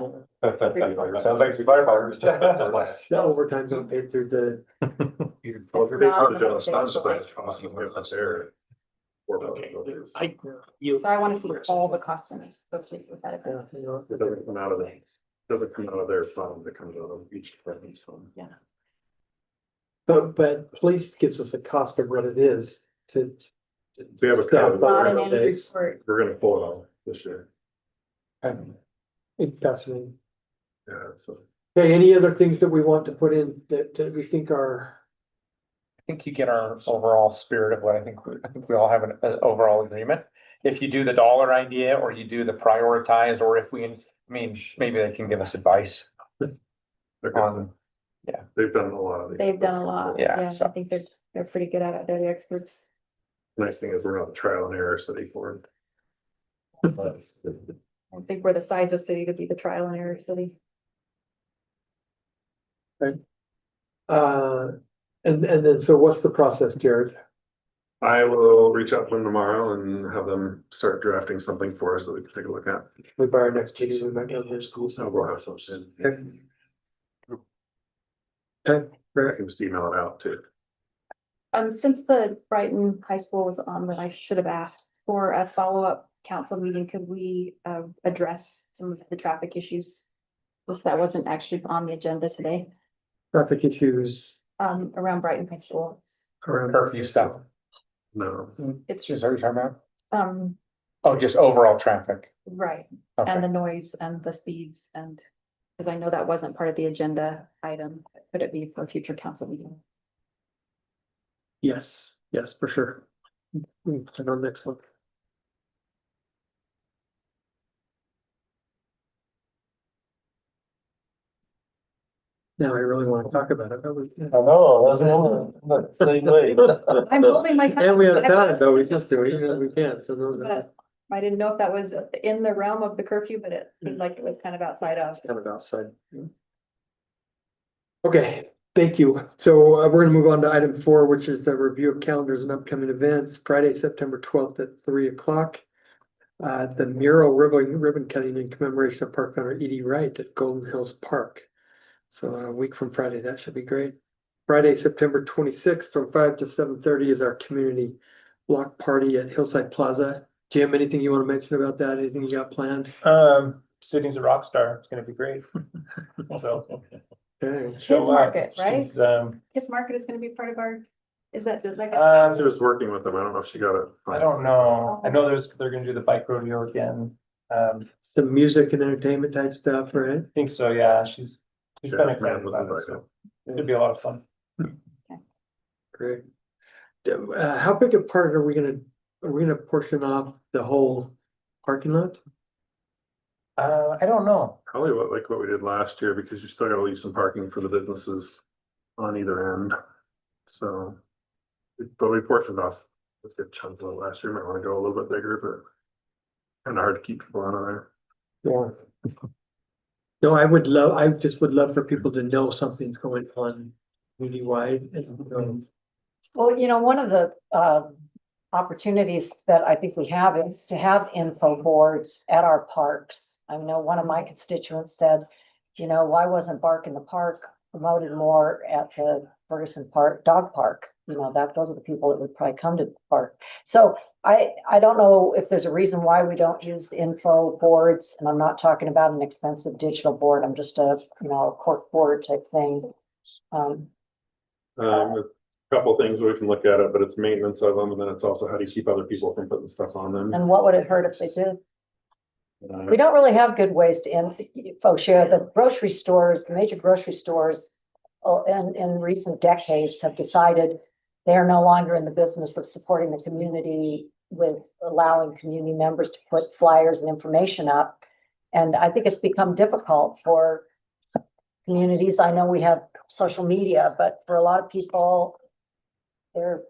Sounds like firefighters. The overtime's not paid through the, Well, if you're Not being the honest, budget. it's costing them up there. So I want to see all the cost centers. associated with that. yeah, you know, It doesn't come out of doesn't come out of their fund, it comes out of each department's fund. but police gives us a cost of what it is to. We have a staff code. Not an Butlerville annual Days. report. We're gonna pull it off this year. It's fascinating. Yeah, so. Okay, any other things that we want to put in that we think are, I think you get our overall spirit of what I think we all have an overall agreement. If you do the dollar idea or you do the prioritize, or if we, I mean, maybe they can give us advice on, They've done a lot of these. They've done a lot. Yeah, Yeah, so- I think they're pretty good at it. They're the experts. Nice thing is we're not trial and error city for it. I think we're the size of city to be the trial and error city. and then, so what's the process, Jared? I will reach out to them tomorrow and have them start drafting something for us that we can take a look at. We buy our next meeting, we might go to school. So we'll have some soon. Okay, I can just email it out too. Since the Brighton High School was on, that I should have asked for a follow-up council meeting, could we address some of the traffic issues? If that wasn't actually on the agenda today, traffic issues around Brighton High School. around. curfew stuff. No, It's, Is that what you're talking about? um, Oh, just overall traffic. right, Okay. and the noise and the speeds and, because I know that wasn't part of the agenda item, could it be for a future council meeting? Yes, for sure. We can put it on next one. Now I really want to talk about it. but we can't. I know, that's one, same way. I'm holding my time. And we have time, though, we just do it, even if we can't, so no, that's But I didn't know if that was in the realm of the curfew, but it seemed like it was kind of outside of. kind of outside. Okay, thank you. So we're gonna move on to item 4, which is the review of calendars and upcoming events, Friday, September 12th at 3:00. The mural ribbon cutting in commemoration of park owner Edie Wright at Golden Hills Park. So a week from Friday, that should be great. Friday, September 26th from 5 to 7:30 is our community block party at Hillside Plaza. Jim, anything you want to mention about that? Anything you got planned? Sydney's a rock star. It's gonna be great. So. Okay. Kids show up. Market, right? She's, Kids Market is gonna be part of our, is that like? she was working with them. I don't know if she got it. I don't know. I know they're gonna do the bike rodeo again. Some music and entertainment type stuff, right? I think so, yeah. She's been Jeff excited Mann was about it, invited. so it should be a lot of fun. Great. How big a part are we gonna portion off the whole parking lot? I don't know. Probably what we did last year, because you still gotta leave some parking for the businesses on either end. So. But we portioned off a good chunk of it last year. Might wanna go a little bit bigger, but. Kinda hard to keep people out of there. Yeah. No, I just would love for people to know something's going on community-wide and, Well, one of the opportunities that I think we have is to have info boards at our parks. I know one of my constituents said, why wasn't Bark in the Park promoted more at the Ferguson Park, dog park? Those are the people that would probably come to the park. So I don't know if there's a reason why we don't use info boards, and I'm not talking about an expensive digital board. I'm just a cork board type thing. A couple things we can look at it, but it's maintenance of them, and then it's also how do you keep other people from putting stuff on them. And what would it hurt if they did? Uh, We don't really have good ways to info share. The grocery stores, the major grocery stores, in recent decades have decided they are no longer in the business of supporting the community with allowing community members to put flyers and information up. And I think it's become difficult for communities. I know we have social media, but for a lot of people, they're.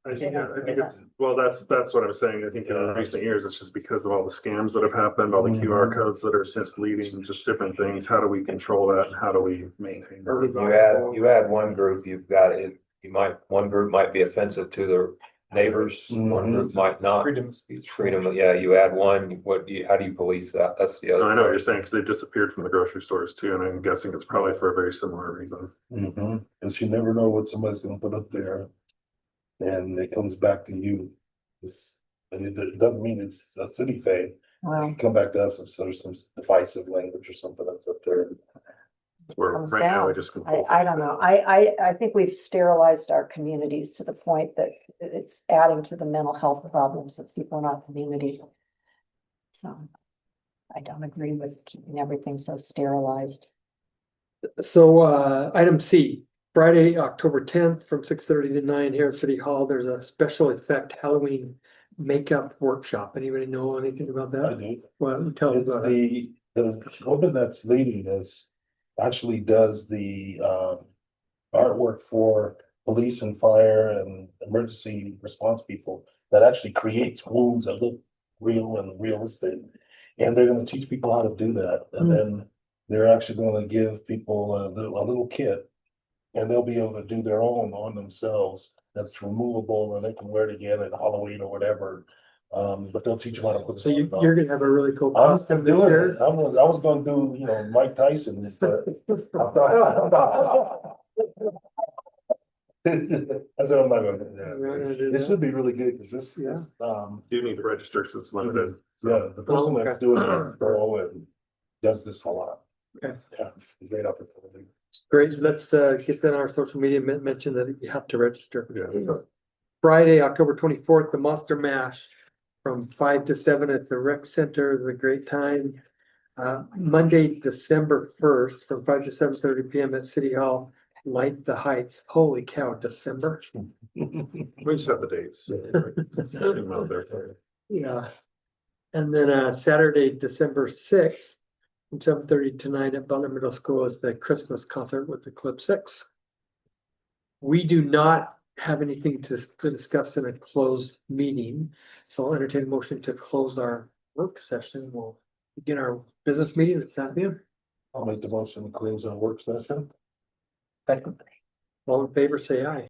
I think it's, well, that's what I'm saying. I think in recent years, it's just because of all the scams that have happened, all the QR codes that are misleading, just different things. How do we control that and how do we maintain? You add one group, you've got it, one group might be offensive to their neighbors, one group might not. Freedom of speech. Freedom, yeah, you add one, how do you police that? That's the other. I know what you're saying, because they've disappeared from the grocery stores too, and I'm guessing it's probably for a very similar reason. Cause you never know what somebody's gonna put up there. And it comes back to you. And it doesn't mean it's a city thing. Well, Come back to us if there's some divisive language or something that's up there. Where Comes right now down. we just. can pull I don't know. I think we've sterilized our communities to the point that it's adding to the mental health problems of people in our community. So I don't agree with keeping everything so sterilized. so, item C. Friday, October 10th, from 6:30 to 9 here at City Hall, there's a special effect Halloween makeup workshop. Anybody know anything about I that? do. Well, tell me It's about it. the woman that's leading this actually does the artwork for police and fire and emergency response people that actually creates wounds that look real and realistic. And they're gonna teach people how to do that. And then they're actually gonna give people a little kit. And they'll be able to do their own on themselves. That's removable and they can wear it again at Halloween or whatever. But they'll teach them how to put. So you're gonna have a really cool I was costume this doing year. it. I was gonna do, Mike Tyson, but. I said, I'm not gonna do that. This should be really good, because this, You need to register, because it's limited. yeah, the person that's doing it, girl, and does this a lot. Okay. Yeah, great opportunity. Great, let's get that on our social media, mention that you have to register. Yeah. Friday, October 24th, the Monster Mash from 5 to 7 at the rec center, is a great time. Monday, December 1st, from 5 to 7:30 PM at City Hall, Light the Heights. Holy cow, December. We just have the dates. Get them out there. Yeah. And then Saturday, December 6th, from 7:30 to 9 at Butler Middle School is the Christmas concert with the Clip Six. We do not have anything to discuss in a closed meeting, so I'll entertain a motion to close our work session. We'll begin our business meetings at 7 p.m. I'll make the motion to close our work session. All in favor, say aye.